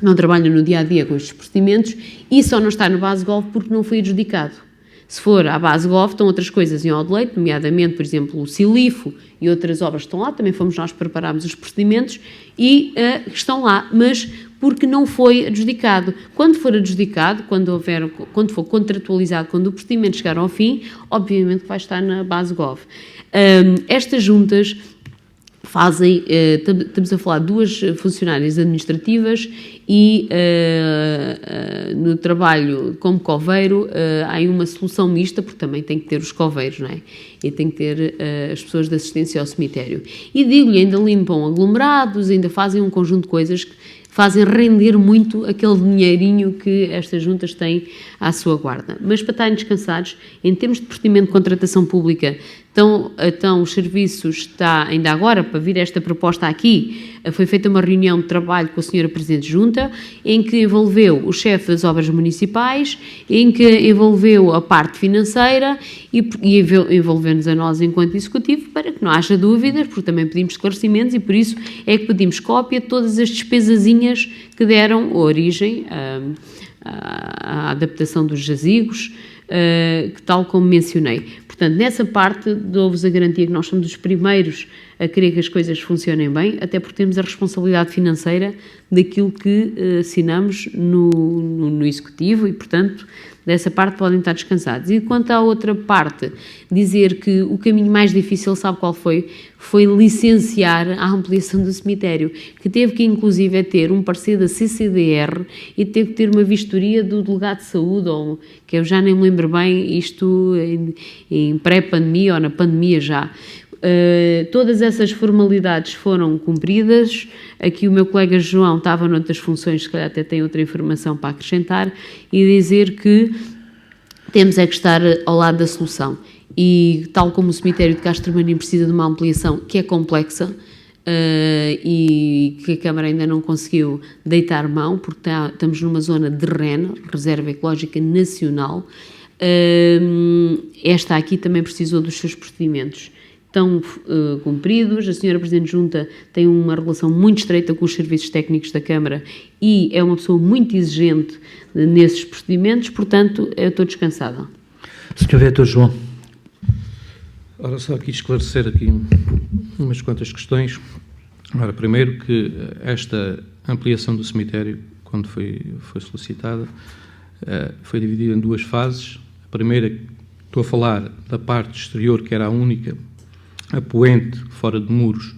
não trabalham no dia-a-dia com estes procedimentos, e só não está no base Gov porque não foi adjudicado. Se for à base Gov, estão outras coisas em Odeleite, nomeadamente, por exemplo, o Silifo e outras obras estão lá, também fomos nós que preparámos os procedimentos e estão lá, mas porque não foi adjudicado. Quando for adjudicado, quando for contratualizado, quando o procedimento chegar ao fim, obviamente vai estar na base Gov. Estas juntas fazem, estamos a falar de 2 funcionárias administrativas e no trabalho como coveiro há aí uma solução mista, porque também tem que ter os coveiros, não é? E tem que ter as pessoas de assistência ao cemitério. E digo-lhe, ainda limpam aglomerados, ainda fazem um conjunto de coisas que fazem render muito aquele dinheirinho que estas juntas têm à sua guarda. Mas para estarem descansados, em termos de procedimento de contratação pública, então os serviços está, ainda agora, para vir esta proposta aqui, foi feita uma reunião de trabalho com a senhora Presidente de Junta, em que envolveu o chefe das obras municipais, em que envolveu a parte financeira e envolveu-nos a nós enquanto executivo, para que não haja dúvidas, porque também pedimos esclarecimentos e por isso é que pedimos cópia de todas as despesazinhas que deram origem à adaptação dos jazigos, que tal como mencionei. Portanto, nessa parte dou-vos a garantia que nós somos os primeiros a querer que as coisas funcionem bem, até porque temos a responsabilidade financeira daquilo que assinamos no Executivo e, portanto, dessa parte podem estar descansados. E quanto à outra parte, dizer que o caminho mais difícil, sabe qual foi? Foi licenciar a ampliação do cemitério, que teve que inclusive ter um parecer da CCDR e teve que ter uma vistoria do delegado de saúde, ou que eu já nem me lembro bem, isto em pré-pandemia ou na pandemia já. Todas essas formalidades foram cumpridas. Aqui o meu colega João estava noutras funções, se calhar até tem outra informação para acrescentar, e dizer que temos é que estar ao lado da solução. E tal como o cemitério de Castro Marim precisa de uma ampliação que é complexa, e que a Câmara ainda não conseguiu deitar mão, porque estamos numa zona de REN, Reserva Ecológica Nacional, esta aqui também precisou dos seus procedimentos. Estão cumpridos, a senhora Presidente de Junta tem uma relação muito estreita com os serviços técnicos da Câmara e é uma pessoa muito exigente nesses procedimentos, portanto, eu estou descansada. Sr. Vereador João. Ora, só aqui esclarecer aqui umas quantas questões. Ora, primeiro que esta ampliação do cemitério, quando foi solicitada, foi dividida em 2 fases. A primeira, estou a falar da parte exterior, que era a única, a poente, fora de muros,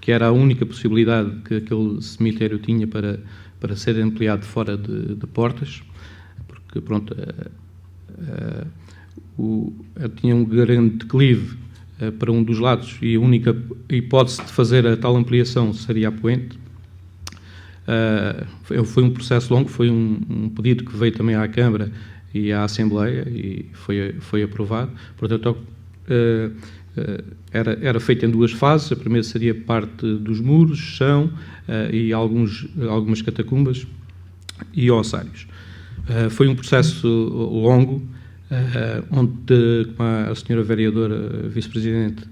que era a única possibilidade que aquele cemitério tinha para ser ampliado fora de portas, porque, pronto, tinha um grande declive para um dos lados e a única hipótese de fazer a tal ampliação seria a poente. Foi um processo longo, foi um pedido que veio também à Câmara e à Assembleia e foi aprovado. Portanto, era feito em 2 fases. A primeira seria parte dos muros, chão e algumas catacumbas e ossários. Foi um processo longo, onde, como a senhora vereadora vice-presidente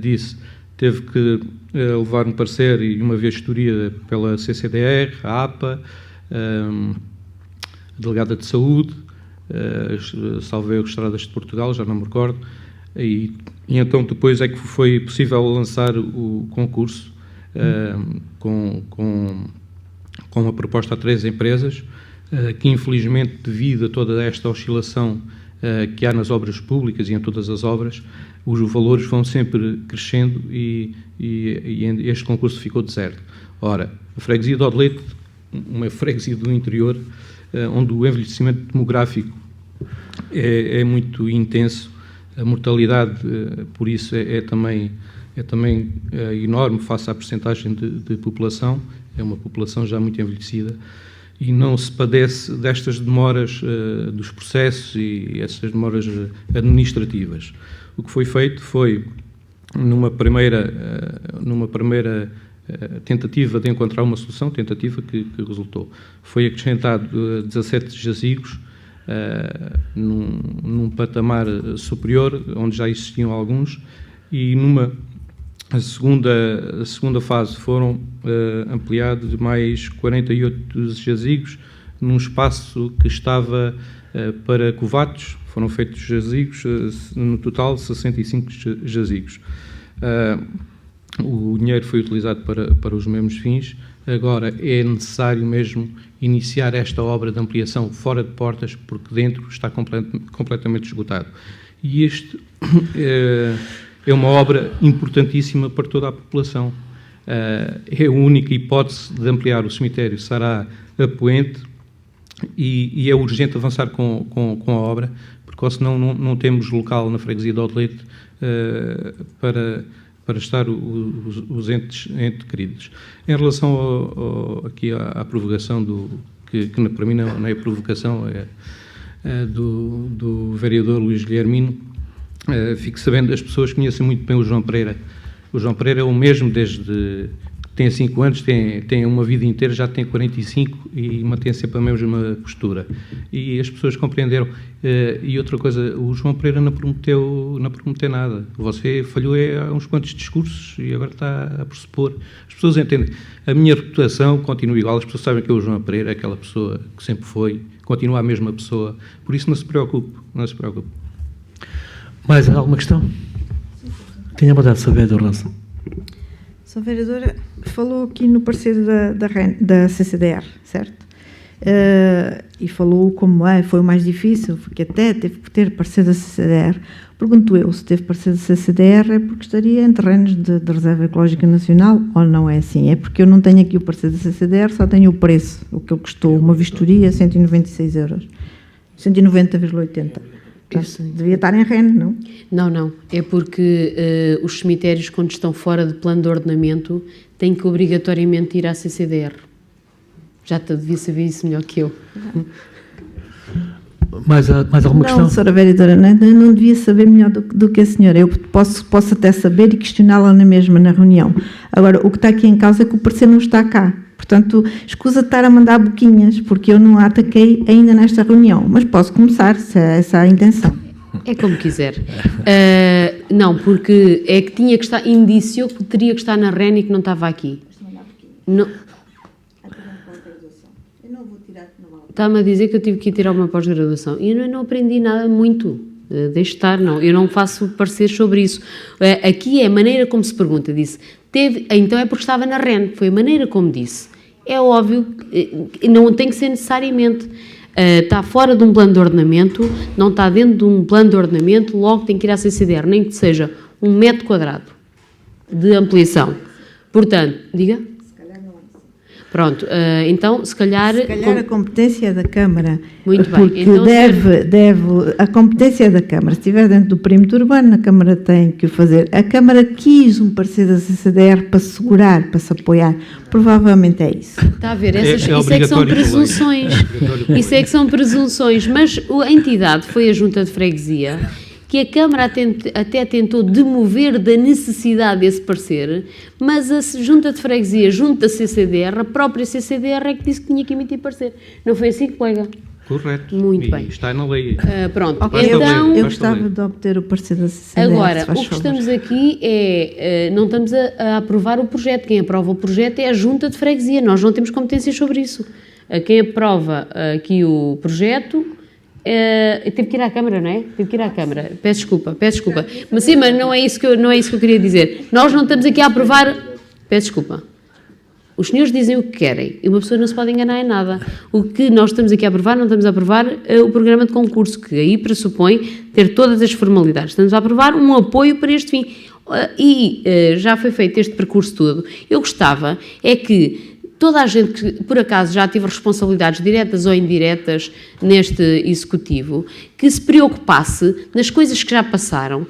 disse, teve que levar um parecer e uma vistoria pela CCDR, a APA, a Delegada de Saúde, salvo erro, Estradas de Portugal, já não me recordo, e então depois é que foi possível lançar o concurso com uma proposta a 3 empresas, que infelizmente, devido a toda esta oscilação que há nas obras públicas e em todas as obras, os valores vão sempre crescendo e este concurso ficou deserto. Ora, a freguesia de Odelete, uma freguesia do interior, onde o envelhecimento demográfico é muito intenso, a mortalidade, por isso, é também enorme face à percentagem de população, é uma população já muito envelhecida, e não se padece destas demoras dos processos e essas demoras administrativas. O que foi feito foi, numa primeira tentativa de encontrar uma solução, tentativa que resultou, foi acrescentado 17 jazigos num patamar superior, onde já existiam alguns, e a segunda fase foram ampliados mais 48 jazigos num espaço que estava para covatos. Foram feitos jazigos, no total 65 jazigos. o dinheiro foi utilizado para os mesmos fins. Agora é necessário mesmo iniciar esta obra de ampliação fora de portas, porque dentro está completamente esgotado. E este é uma obra importantíssima para toda a população. É a única hipótese de ampliar o cemitério Sará a Poente e é urgente avançar com a obra, porque senão não temos local na freguesia de Odelete para estar os entes queridos. Em relação aqui à provocação que para mim não é provocação, é do vereador Luís Guilhermino, fico sabendo, as pessoas conhecem muito bem o João Pereira. O João Pereira é o mesmo desde que tem 5 anos, tem uma vida inteira, já tem 45 e mantém sempre a mesma postura. E as pessoas compreenderam. E outra coisa, o João Pereira não prometeu nada. Você falhou há uns quantos discursos e agora está a pressupor. As pessoas entendem. A minha reputação continua igual, as pessoas sabem que o João Pereira é aquela pessoa que sempre foi, continua a mesma pessoa. Por isso não se preocupe, não se preocupe. Mais alguma questão? Tenha vontade de saber, Dona Rosa. Sra. Vereadora, falou aqui no parecer da CCDR, certo? E falou como foi o mais difícil, porque até teve que ter parecer da CCDR. Pergunto eu, se teve parecer da CCDR é porque estaria em terrenos de Reserva Ecológica Nacional ou não é assim? É porque eu não tenho aqui o parecer da CCDR, só tenho o preço, o que ele custou, uma vistoria, 196 euros, 190,80. Devia estar em REN, não? Não. É porque os cemitérios, quando estão fora de plano de ordenamento, têm que obrigatoriamente ir à CCDR. Já devia saber isso melhor que eu. Mais alguma questão? Não, Sra. Vereadora, não devia saber melhor do que a senhora. Eu posso até saber e questioná-la na mesma, na reunião. Agora, o que está aqui em causa é que o parecer não está cá. Portanto, escusa de estar a mandar boquinhas, porque eu não a ataquei ainda nesta reunião. Mas posso começar, se é essa a intenção. É como quiser. Não, porque é que tinha que estar, indiciou que teria que estar na REN e que não estava aqui. Não. Está-me a dizer que eu tive que ir tirar uma pós-graduação. E eu não aprendi nada muito. Deixe estar, não. Eu não faço parecer sobre isso. Aqui é a maneira como se pergunta. Disse, então é porque estava na REN. Foi a maneira como disse. É óbvio, não tem que ser necessariamente. Está fora de um plano de ordenamento, não está dentro de um plano de ordenamento, logo tem que ir à CCDR, nem que seja 1 metro quadrado de ampliação. Portanto, diga? Pronto, então, se calhar... Se calhar a competência é da Câmara. Muito bem. Porque então, a competência é da Câmara. Se estiver dentro do perímetro urbano, a Câmara tem que o fazer. A Câmara quis um parecer da CCDR para segurar, para se apoiar. Provavelmente é isso. Está a ver, isso é que são presunções. Isso é que são presunções. Mas a entidade foi a Junta de Freguesia, que a Câmara até tentou demover da necessidade desse parecer, mas a Junta de Freguesia, junto da CCDR, a própria CCDR é que disse que tinha que emitir parecer. Não foi assim, colega? Correto. Muito bem. Está na lei. Pronto, Okay, então... Eu gostava de obter o parecer da CCDR. Agora, o que estamos aqui é... não estamos a aprovar o projeto. Quem aprova o projeto é a Junta de Freguesia. Nós não temos competências sobre isso. Quem aprova aqui o projeto... teve que ir à Câmara, não é? Teve que ir à Câmara. Peço desculpa. Mas sim, mas não é isso que eu queria dizer. Nós não estamos aqui a aprovar... Peço desculpa. Os senhores dizem o que querem e uma pessoa não se pode enganar em nada. O que nós estamos aqui a aprovar, não estamos a aprovar o programa de concurso, que aí pressupõe ter todas as formalidades. Estamos a aprovar um apoio para este fim. Já foi feito este percurso todo. Eu gostava é que toda a gente que, por acaso, já teve responsabilidades diretas ou indiretas neste executivo, que se preocupasse nas coisas que já passaram,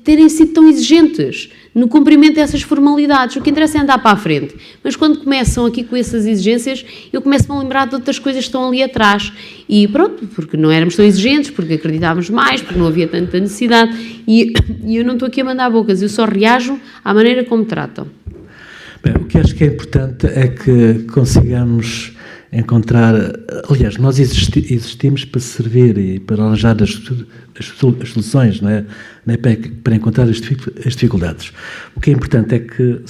terem sido tão exigentes no cumprimento dessas formalidades. O que interessa é andar para a frente. Mas quando começam aqui com essas exigências, eu começo-me a lembrar de outras coisas que estão ali atrás. E pronto, porque não éramos tão exigentes, porque acreditávamos mais, porque não havia tanta necessidade. E eu não estou aqui a mandar bocas, eu só reajo à maneira como me tratam. Bem, o que acho que é importante é que consigamos encontrar... Aliás, nós existimos para servir e para arranjar as soluções, não é para encontrar as dificuldades. O que é importante é que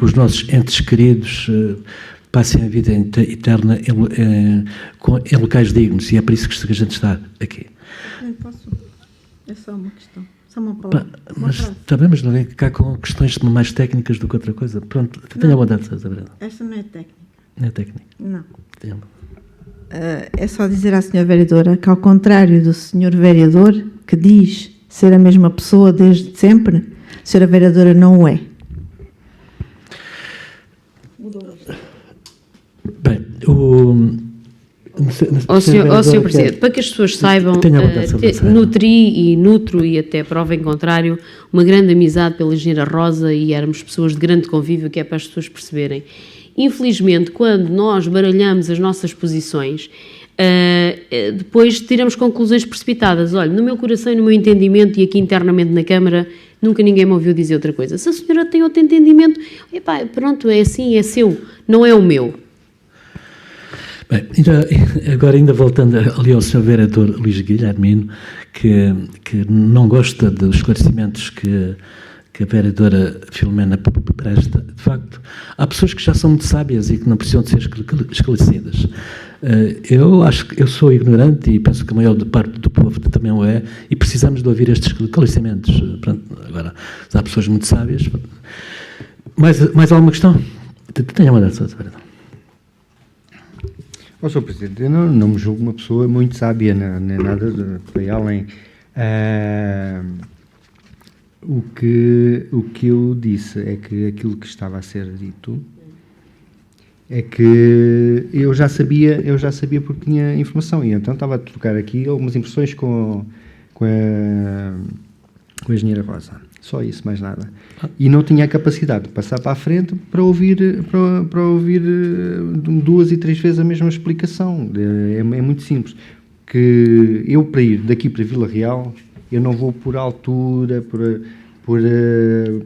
os nossos entes queridos passem a vida eterna em locais dignos, e é por isso que a gente está aqui. Posso? É só uma questão. Só uma palavra. Mas também, mas não é cá com questões mais técnicas do que outra coisa. Pronto, tenha a vontade, Sabrina. Esta não é técnica. Não é técnica. Não. Tenha. É só dizer à senhora vereadora que, ao contrário do senhor vereador, que diz ser a mesma pessoa desde sempre, a senhora vereadora não o é. Bem, Senhor Presidente, para que as pessoas saibam, nutri e nutro e até prova em contrário, uma grande amizade pela engenheira Rosa e éramos pessoas de grande convívio, que é para as pessoas perceberem. Infelizmente, quando nós baralhamos as nossas posições, depois tiramos conclusões precipitadas. Olha, no meu coração e no meu entendimento, e aqui internamente na Câmara, nunca ninguém me ouviu dizer outra coisa. Se a senhora tem outro entendimento, epá, pronto, é assim, é seu, não é o meu. Bem, agora ainda voltando ali ao Sr. Vereador Luís Guilhermino, que não gosta dos esclarecimentos que a vereadora Filomena presta. De facto, há pessoas que já são muito sábias e que não precisam de ser esclarecidas. Eu acho que eu sou ignorante e penso que a maior parte do povo também o é, e precisamos de ouvir estes esclarecimentos. Pronto, agora, há pessoas muito sábias. Mais alguma questão? Tenha uma dessas, vereador. Sr. Presidente, eu não me julgo uma pessoa muito sábia, nem nada para além. O que eu disse é que aquilo que estava a ser dito é que eu já sabia porque tinha informação, e então estava a trocar aqui algumas impressões com a engenheira Rosa. Só isso, mais nada. E não tinha a capacidade de passar para a frente para ouvir 2 e 3 vezes a mesma explicação. É muito simples. Que eu, para ir daqui para Vila Real, eu não vou por altura, por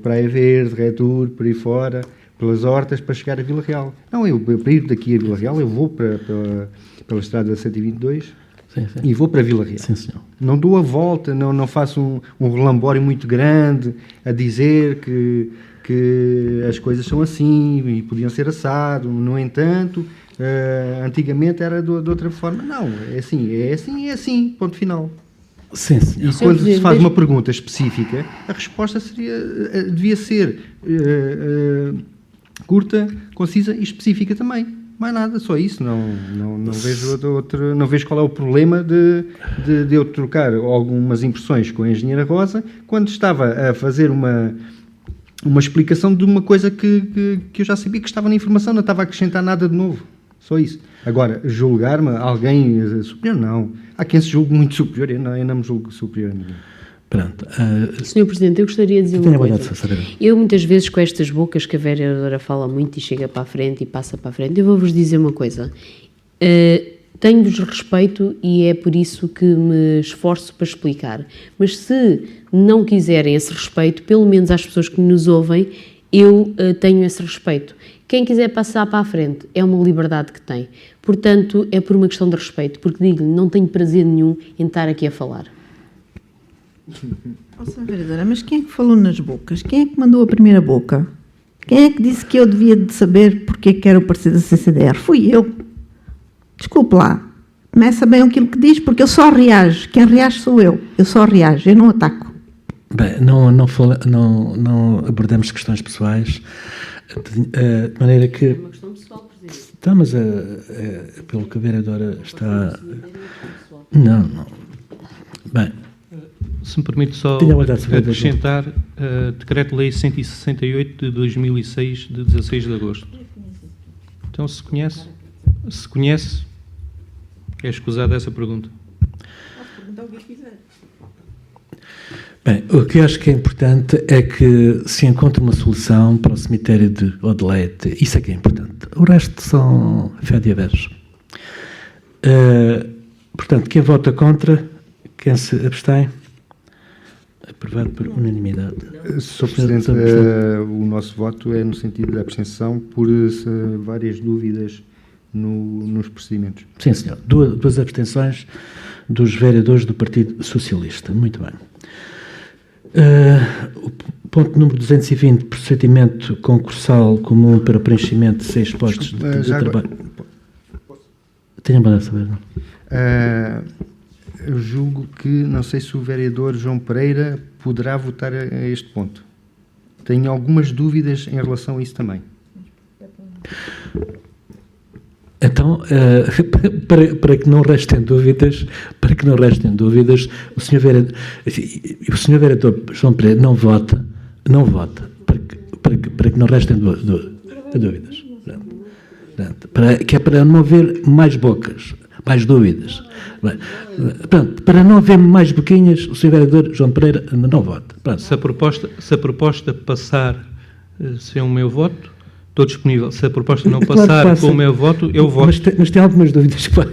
Praia Verde, Retur, por aí fora, pelas hortas, para chegar a Vila Real. Não, eu para ir daqui a Vila Real, eu vou pela estrada 122... Sim. E vou para Vila Real. Sim, senhor. Não dou a volta, não faço um relambório muito grande a dizer que as coisas são assim e podiam ser assado. No entanto, antigamente era de outra forma. Não, é assim, ponto final. Sim, senhor. E quando se faz uma pergunta específica, a resposta devia ser curta, concisa e específica também. Mais nada, só isso. Não vejo qual é o problema de eu trocar algumas impressões com a engenheira Rosa quando estava a fazer uma explicação de uma coisa que eu já sabia que estava na informação, não estava a acrescentar nada de novo. Só isso. Agora, julgar-me alguém superior, não. Há quem se julgue muito superior, eu não me julgo superior a ninguém. Pronto. Sr. Presidente, eu gostaria de dizer uma coisa. Saber. Eu, muitas vezes, com estas bocas que a vereadora fala muito e chega para a frente e passa para a frente, eu vou-vos dizer uma coisa. Tenho-vos respeito e é por isso que me esforço para explicar. Mas se não quiserem esse respeito, pelo menos às pessoas que nos ouvem, eu tenho esse respeito. Quem quiser passar para a frente é uma liberdade que tem. Portanto, é por uma questão de respeito, porque digo-lhe, não tenho prazer nenhum em estar aqui a falar. Senhora vereadora, mas quem é que falou nas bocas? Quem é que mandou a primeira boca? Quem é que disse que eu devia de saber porque é que era o parecer da CCDR? Fui eu. Desculpe lá. Começa bem aquilo que diz, porque eu só reajo. Quem reage sou eu. Eu só reajo, eu não ataco. Bem, não abordamos questões pessoais, de maneira que... É uma questão pessoal, Presidente. Está, mas pelo que a vereadora está... Não. Bem... Se me permite só acrescentar, Decreto-Lei 168 de 2006, de 16 de agosto. Então, se conhece, é escusada essa pergunta. Posso perguntar o que quiser. Bem, o que eu acho que é importante é que se encontre uma solução para o cemitério de Odelete. Isso é que é importante. O resto são fé de averes. Portanto, quem vota contra, quem se abstém, aprovado por unanimidade. Sr. Presidente, o nosso voto é no sentido da abstenção por várias dúvidas nos procedimentos. Sim, senhor. Duas abstenções dos vereadores do Partido Socialista. Muito bem. O ponto número 220, procedimento concursal comum para preenchimento de 6 postos de trabalho. Tenha a saber, não? Eu julgo que, não sei se o vereador João Pereira poderá votar a este ponto. Tenho algumas dúvidas em relação a isso também. Então, para que não restem dúvidas, o Sr. Vereador João Pereira não vota, para que não restem dúvidas. Que é para não haver mais bocas, mais dúvidas. Pronto, para não haver mais boquinhas, o Sr. Vereador João Pereira não vota. Pronto. Se a proposta passar sem o meu voto, estou disponível. Se a proposta não passar com o meu voto, eu voto. Mas tem algumas dúvidas que vai...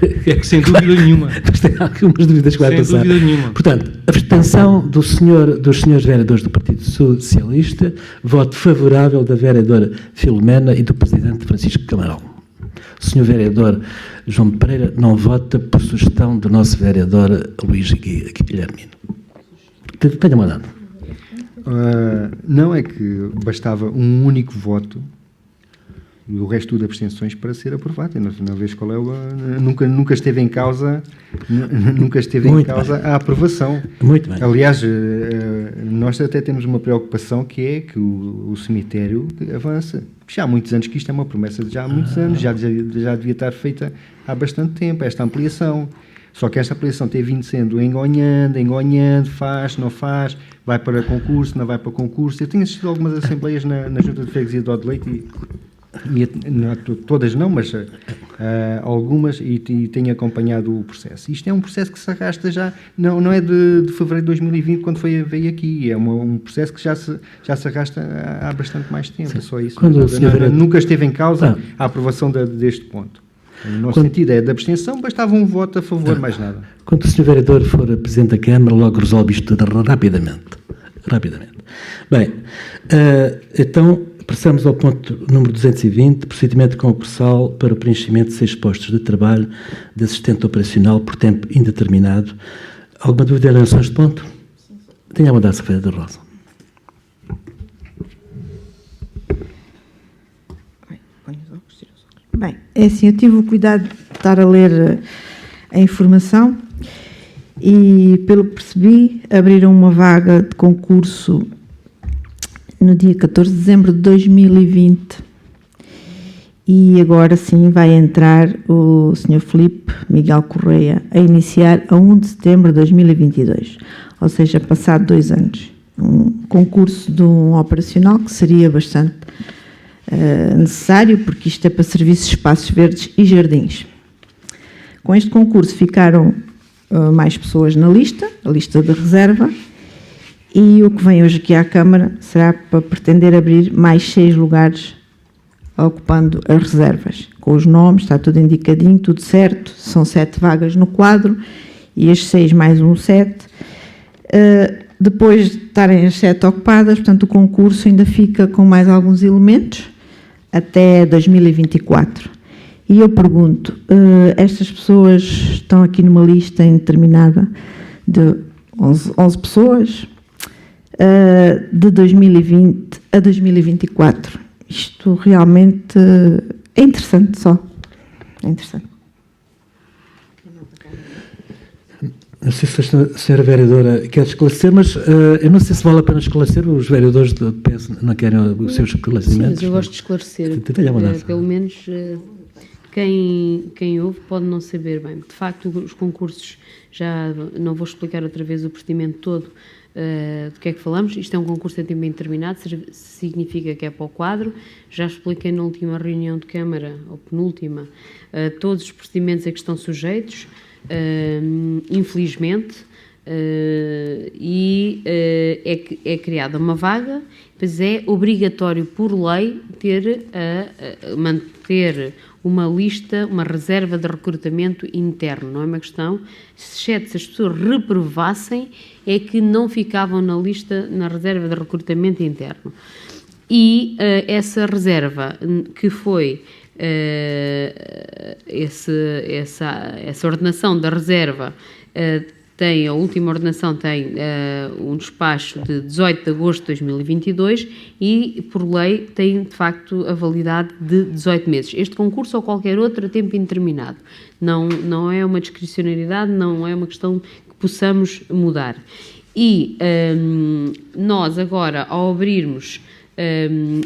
Sem dúvida nenhuma. Mas tem algumas dúvidas que vai passar. Sem dúvida nenhuma. Portanto, abstenção dos senhores vereadores do Partido Socialista, voto favorável da vereadora Filomena e do Presidente Francisco Camarão. O Sr. Vereador João Pereira não vota por sugestão do nosso vereador Luís Guilhermino. Tenha mandado. Não é que bastava um único voto e o resto tudo abstenções para ser aprovado. Não vejo qual é nunca esteve em causa a aprovação. Muito bem. Aliás, nós até temos uma preocupação que é que o cemitério avance. Já há muitos anos que isto é uma promessa de já há muitos anos, já devia estar feita há bastante tempo, esta ampliação. Só que esta ampliação tem vindo sendo engonhando, faz, não faz, vai para concurso, não vai para concurso. Eu tenho assistido a algumas assembleias na Junta de Freguesia de Odileite todas não, mas algumas, e tenho acompanhado o processo. Isto é um processo que se arrasta já, não é de fevereiro de 2020, quando veio aqui, é um processo que já se arrasta há bastante mais tempo. Sim. É só isso. Nunca esteve em causa a aprovação deste ponto. O nosso sentido é de abstenção, bastava um voto a favor, mais nada. Quando o Sr. Vereador for Presidente da Câmara, logo resolve isto tudo rapidamente. Bem, então... Passamos ao ponto número 220, procedimento concursal para o preenchimento de 6 postos de trabalho de assistente operacional por tempo indeterminado. Alguma dúvida em relação a este ponto? Tenha a mandar, Sr. Vereador Rosa. Bem, é assim, eu tive o cuidado de estar a ler a informação e, pelo que percebi, abriram uma vaga de concurso no dia 14 de dezembro de 2020 e agora sim vai entrar o Sr. Filipe Miguel Correia a iniciar a 1 de setembro de 2022, ou seja, passado 2 anos. Um concurso de um operacional que seria bastante necessário, porque isto é para serviços de espaços verdes e jardins. Com este concurso ficaram mais pessoas na lista, a lista de reserva, e o que vem hoje aqui à Câmara será para pretender abrir mais 6 lugares ocupando as reservas. Com os nomes, está tudo indicadinho, tudo certo, são 7 vagas no quadro e as 6 mais 7. Depois de estarem as 7 ocupadas, portanto o concurso ainda fica com mais alguns elementos até 2024. E eu pergunto, estas pessoas estão aqui numa lista indeterminada de 11 pessoas, de 2020 a 2024. Isto realmente é interessante só. É interessante. Não sei se a senhora vereadora quer esclarecer, mas eu não sei se vale a pena esclarecer. Os vereadores do PS não querem os seus esclarecimentos. Sim, mas eu gosto de esclarecer. Pelo menos quem ouve pode não saber bem. De facto, os concursos, já não vou explicar outra vez o procedimento todo do que é que falamos. Isto é um concurso a tempo indeterminado, significa que é para o quadro. Já expliquei na última reunião de Câmara, ou penúltima, todos os procedimentos a que estão sujeitos, infelizmente, e é criada uma vaga, pois é obrigatório por lei manter uma lista, uma reserva de recrutamento interno, não é uma questão, exceto se as pessoas reprovassem, é que não ficavam na lista, na reserva de recrutamento interno. E essa reserva, que foi essa ordenação da reserva, a última ordenação tem um despacho de 18 de agosto de 2022 e, por lei, tem, de facto, a validade de 18 meses. Este concurso ou qualquer outro a tempo indeterminado. Não é uma discricionariedade, não é uma questão que possamos mudar. E nós agora, ao abrirmos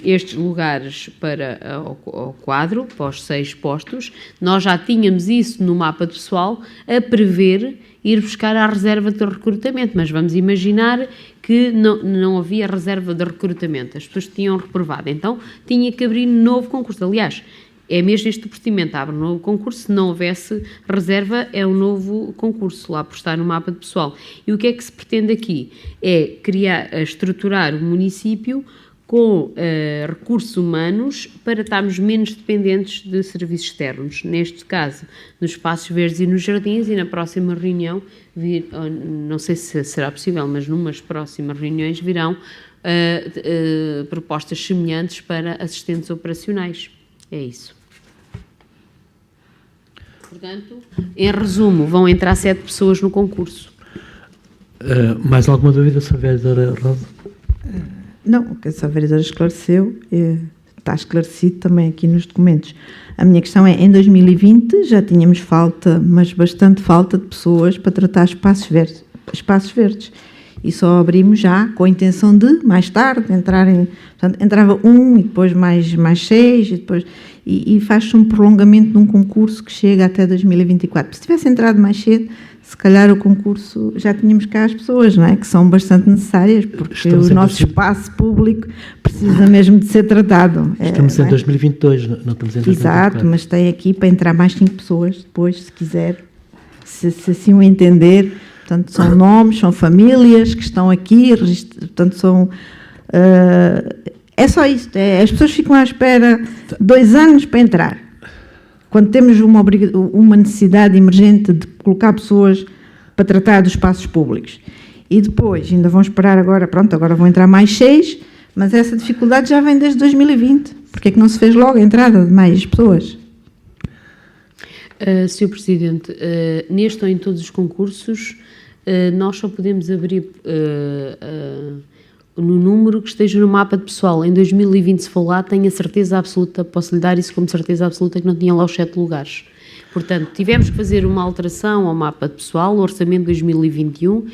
estes lugares para ao quadro, para os 6 postos, nós já tínhamos isso no mapa de pessoal a prever ir buscar a reserva de recrutamento, mas vamos imaginar que não havia reserva de recrutamento, as pessoas tinham reprovado, então tinha que abrir novo concurso. Aliás, é mesmo este procedimento, abre um novo concurso, se não houvesse reserva, é um novo concurso, lá por estar no mapa de pessoal. E o que é que se pretende aqui? É estruturar o município com recursos humanos para estarmos menos dependentes de serviços externos. Neste caso, nos espaços verdes e nos jardins, e na próxima reunião, não sei se será possível, mas numas próximas reuniões virão propostas semelhantes para assistentes operacionais. É isso. Portanto, em resumo, vão entrar 7 pessoas no concurso. Mais alguma dúvida, Sra. Vereadora Rosa? Não, o que a Sra. Vereadora esclareceu, está esclarecido também aqui nos documentos. A minha questão é, em 2020 já tínhamos falta, mas bastante falta de pessoas para tratar espaços verdes. E só abrimos já com a intenção de, mais tarde, entrarem... Portanto, entrava 1 e depois mais 6 e depois... E faz-se um prolongamento de um concurso que chega até 2024. Se tivesse entrado mais cedo, se calhar o concurso já tínhamos cá as pessoas, não é? Que são bastante necessárias, porque o nosso espaço público precisa mesmo de ser tratado. Estamos em 2022, não estamos em 2024. Exato, mas tem aqui para entrar mais 5 pessoas depois, se quiser, se assim o entender. Portanto, são nomes, são famílias que estão aqui, portanto, são... é só isso, as pessoas ficam à espera 2 anos para entrar. Quando temos uma necessidade emergente de colocar pessoas para tratar dos espaços públicos. E depois, ainda vão esperar agora, pronto, agora vão entrar mais 6, mas essa dificuldade já vem desde 2020. Porque é que não se fez logo a entrada de mais pessoas? Sr. Presidente, neste ou em todos os concursos, nós só podemos abrir no número que esteja no mapa de pessoal. Em 2020, se for lá, tenho a certeza absoluta, posso lhe dar isso como certeza absoluta, que não tinha lá os 7 lugares. Portanto, tivemos que fazer uma alteração ao mapa de pessoal, o orçamento de 2021,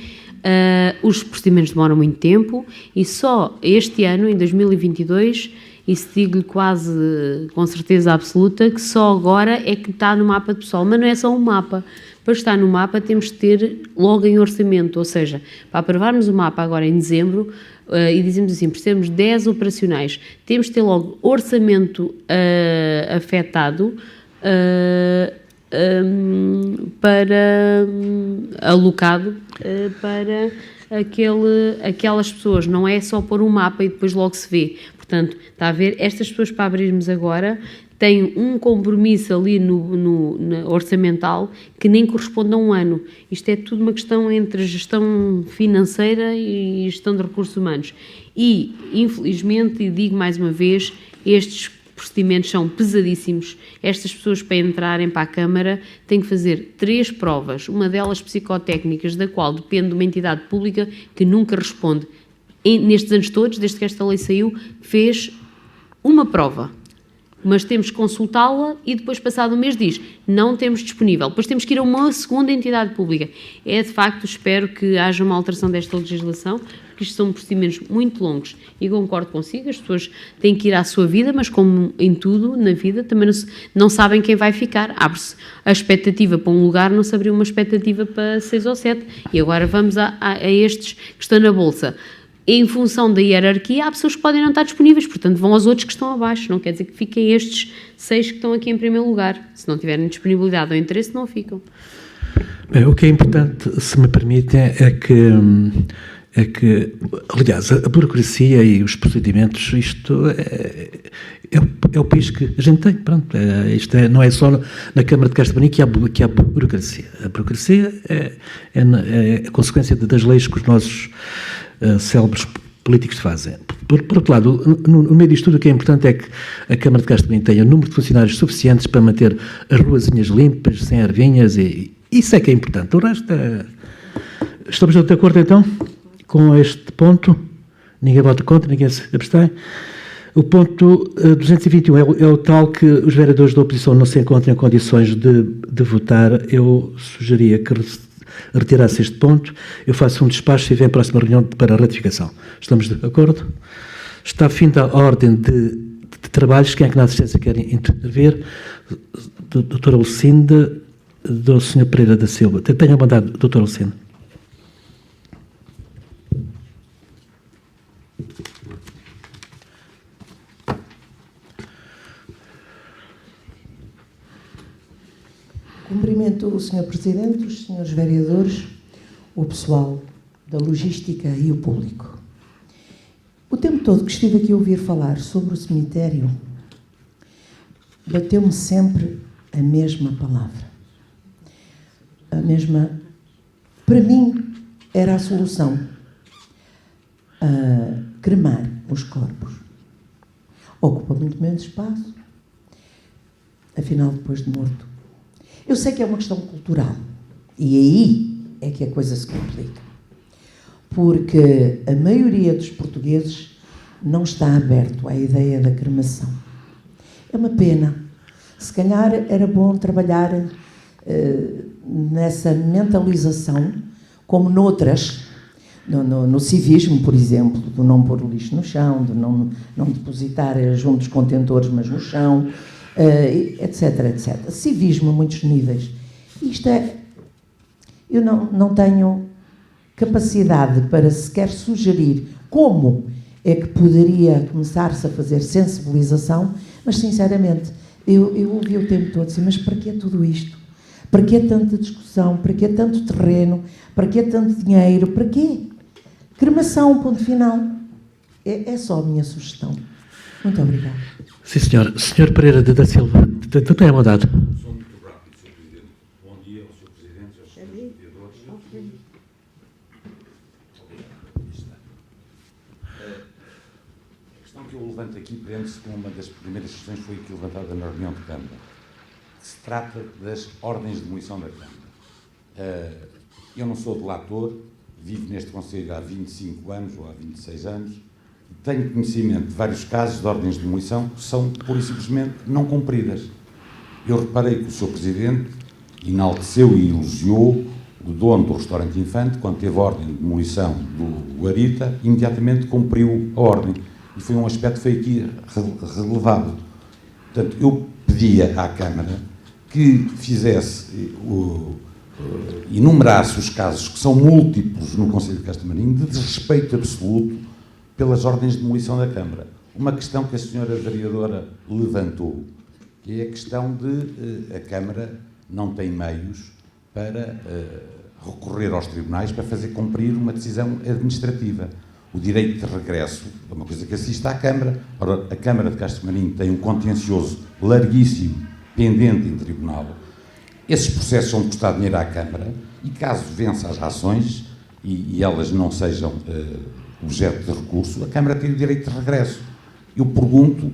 os procedimentos demoram muito tempo, e só este ano, em 2022, isso digo-lhe quase com certeza absoluta, que só agora é que está no mapa de pessoal, mas não é só um mapa. Para estar no mapa temos de ter logo em orçamento, ou seja, para aprovarmos o mapa agora em dezembro, e dizemos assim, precisamos de 10 operacionais, temos de ter logo orçamento afetado alocado para aquelas pessoas, não é só pôr um mapa e depois logo se vê. Portanto, está a ver, estas pessoas para abrirmos agora têm um compromisso ali no orçamental que nem corresponde a um ano. Isto é tudo uma questão entre gestão financeira e gestão de recursos humanos. E, infelizmente, e digo mais uma vez, estes procedimentos são pesadíssimos. Estas pessoas, para entrarem para a Câmara, têm que fazer 3 provas, uma delas psicotécnicas, da qual depende de uma entidade pública que nunca responde. Nestes anos todos, desde que esta lei saiu, fez uma prova, mas temos que consultá-la e depois, passado um mês, diz, não temos disponível. Depois temos que ir a uma segunda entidade pública. De facto, espero que haja uma alteração desta legislação, porque isto são procedimentos muito longos. E concordo consigo, as pessoas têm que ir à sua vida, mas como em tudo na vida, também não sabem quem vai ficar. Abre-se a expectativa para um lugar, não se abriu uma expectativa para 6 ou 7. E agora vamos a estes que estão na Bolsa. Em função da hierarquia, há pessoas que podem não estar disponíveis, portanto vão aos outros que estão abaixo. Não quer dizer que fiquem estes 6 que estão aqui em primeiro lugar. Se não tiverem disponibilidade ou interesse, não ficam. Bem, o que é importante, se me permitem, é que, aliás, a burocracia e os procedimentos, isto é o país que a gente tem, pronto. Não é só na Câmara de Castro que há burocracia. A burocracia é a consequência das leis que os nossos célebres políticos fazem. Por outro lado, no meio disto tudo, o que é importante é que a Câmara de Castro tenha número de funcionários suficientes para manter as ruazinhas limpas, sem ervinhas, e isso é que é importante. O resto Estamos de acordo, então, com este ponto? Ninguém vota contra, ninguém se abstém. O ponto 221 é o tal que os vereadores da oposição não se encontram em condições de votar. Eu sugeria que retirar-se este ponto, eu faço um despacho e venho à próxima reunião para a ratificação. Estamos de acordo? Está fim a ordem de trabalhos. Quem é que na assistência quer intervir? Doutora Lucinda, do Sr. Pereira da Silva. Tenha mandado, doutora Lucinda. Cumprimento o Sr. Presidente, os Srs. Vereadores, o pessoal da logística e o público. O tempo todo que estive aqui a ouvir falar sobre o cemitério, bateu-me sempre a mesma palavra. A mesma... Para mim, era a solução. Cremar os corpos. Ocupa muito menos espaço, afinal, depois de morto. Eu sei que é uma questão cultural, e aí é que a coisa se complica. Porque a maioria dos portugueses não está aberto à ideia da cremação. É uma pena. Se calhar era bom trabalhar nessa mentalização, como noutras, no civismo, por exemplo, do não pôr o lixo no chão, de não depositar junto dos contentores, mas no chão, etc, etc. Civismo a muitos níveis. Isto é... Eu não tenho capacidade para sequer sugerir como é que poderia começar-se a fazer sensibilização, mas, sinceramente, eu ouvi o tempo todo assim, mas para que tudo isto? Para que tanta discussão? Para que tanto terreno? Para que tanto dinheiro? Para quê? Cremação, ponto final. É só a minha sugestão. Muito obrigada. Sim, senhor. Senhor Pereira da Silva, tem a mandado. Sou muito rápido, Sr. Presidente. Bom dia ao Sr. Presidente, aos Srs. Vereadores. A questão que eu levanto aqui prende-se com uma das primeiras questões que foi aqui levantada na reunião de Câmara. Se trata das ordens de demolição da Câmara. Eu não sou delator, vivo neste Conselho há 25 anos ou há 26 anos, e tenho conhecimento de vários casos de ordens de demolição que são, pura e simplesmente, não cumpridas. Eu reparei que o Sr. Presidente enalteceu e elogiou o dono do restaurante Infante, quando teve a ordem de demolição do Guarita, imediatamente cumpriu a ordem. E foi um aspecto que foi aqui relevado. Portanto, eu pedia à Câmara que fizesse, enumerasse os casos, que são múltiplos no Conselho de Castro-Marinho, de desrespeito absoluto pelas ordens de demolição da Câmara. Uma questão que a senhora vereadora levantou, que é a questão de a Câmara não tem meios para recorrer aos tribunais para fazer cumprir uma decisão administrativa. O direito de regresso é uma coisa que assiste à Câmara. Ora, a Câmara de Castro-Marinho tem um contencioso larguíssimo, pendente em tribunal. Esses processos são de custar dinheiro à Câmara e, caso vença as ações e elas não sejam objeto de recurso, a Câmara tem o direito de regresso. Eu pergunto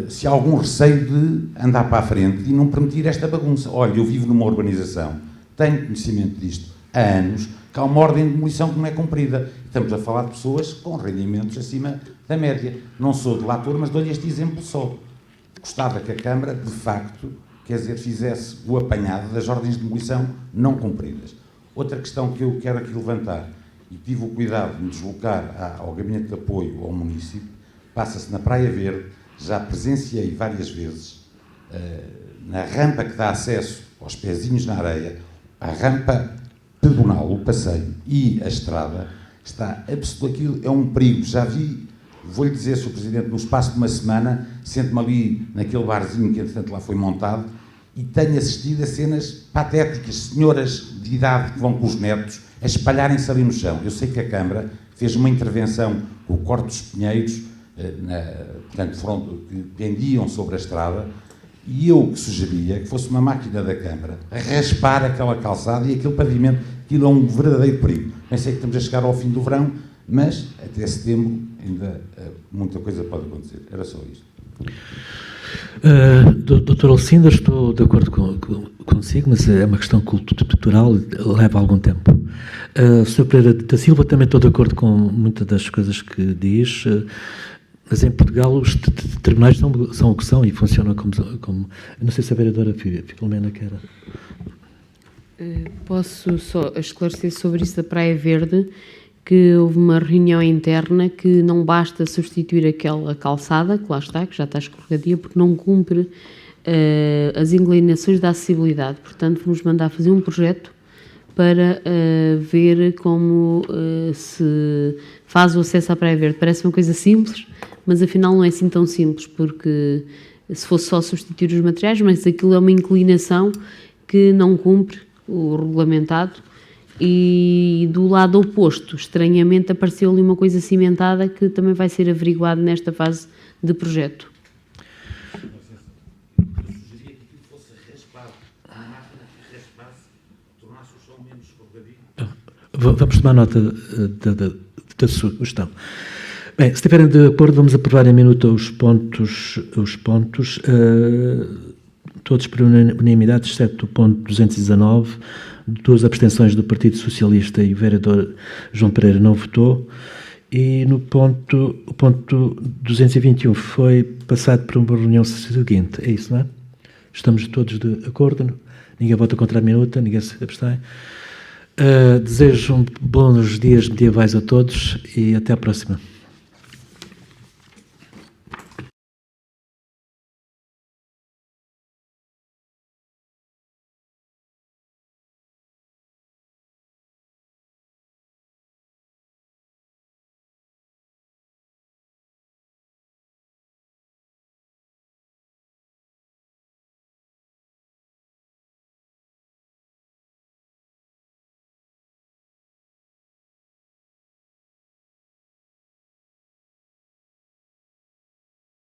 se há algum receio de andar para a frente e não permitir esta bagunça. Olha, eu vivo numa urbanização, tenho conhecimento disto há anos, que há uma ordem de demolição que não é cumprida. Estamos a falar de pessoas com rendimentos acima da média. Não sou delator, mas dou-lhe este exemplo só. Gostava que a Câmara, de facto, quer dizer, fizesse o apanhado das ordens de demolição não cumpridas. Outra questão que eu quero aqui levantar, e tive o cuidado de me deslocar ao Gabinete de Apoio ao município, passa-se na Praia Verde. Já presenciei várias vezes, na rampa que dá acesso aos pezinhos na areia, a rampa pedonal, o passeio e a estrada, está absoluto, aquilo é um perigo. Já vi, vou-lhe dizer, Sr. Presidente, no espaço de uma semana, sento-me ali naquele barzinho que, entretanto, lá foi montado, e tenho assistido a cenas patéticas, senhoras de idade que vão com os netos a espalharem-se ali no chão. Eu sei que a Câmara fez uma intervenção com o corte dos pinheiros, portanto, que pendiam sobre a estrada, e eu que sugeria que fosse uma máquina da Câmara a raspar aquela calçada e aquele pavimento. Aquilo é um verdadeiro perigo. Pensei que estamos a chegar ao fim do verão, mas até setembro ainda muita coisa pode acontecer. Era só isto. Doutora Lucinda, estou de acordo consigo, mas é uma questão cultural, leva algum tempo. Sr. Pereira da Silva, também estou de acordo com muitas das coisas que diz, mas em Portugal os tribunais são o que são e funcionam como... Não sei se a vereadora Filomena quer... Posso só esclarecer sobre isso da Praia Verde, que houve uma reunião interna que não basta substituir aquela calçada, que lá está, que já está escorregadia, porque não cumpre as inclinações da acessibilidade. Portanto, vamos mandar fazer um projeto para ver como se faz o acesso à Praia Verde. Parece uma coisa simples, mas afinal não é assim tão simples, porque se fosse só substituir os materiais, mas aquilo é uma inclinação que não cumpre o regulamentado. E do lado oposto, estranhamente, apareceu ali uma coisa cimentada que também vai ser averiguado nesta fase de projeto. Eu sugeria que aquilo fosse raspado, uma máquina que raspasse, tornasse o chão menos escorregadio. Vamos tomar nota da sugestão. Bem, se estiverem de acordo, vamos aprovar em minuto os pontos todos por unanimidade, exceto o ponto 219, 2 abstenções do Partido Socialista e o vereador João Pereira não votou. E no o ponto 221 foi passado para uma reunião seguinte. É isso, não é? Estamos todos de acordo? Ninguém vota contra a minuta, ninguém se abstém. Desejo bons dias medievais a todos e até à próxima.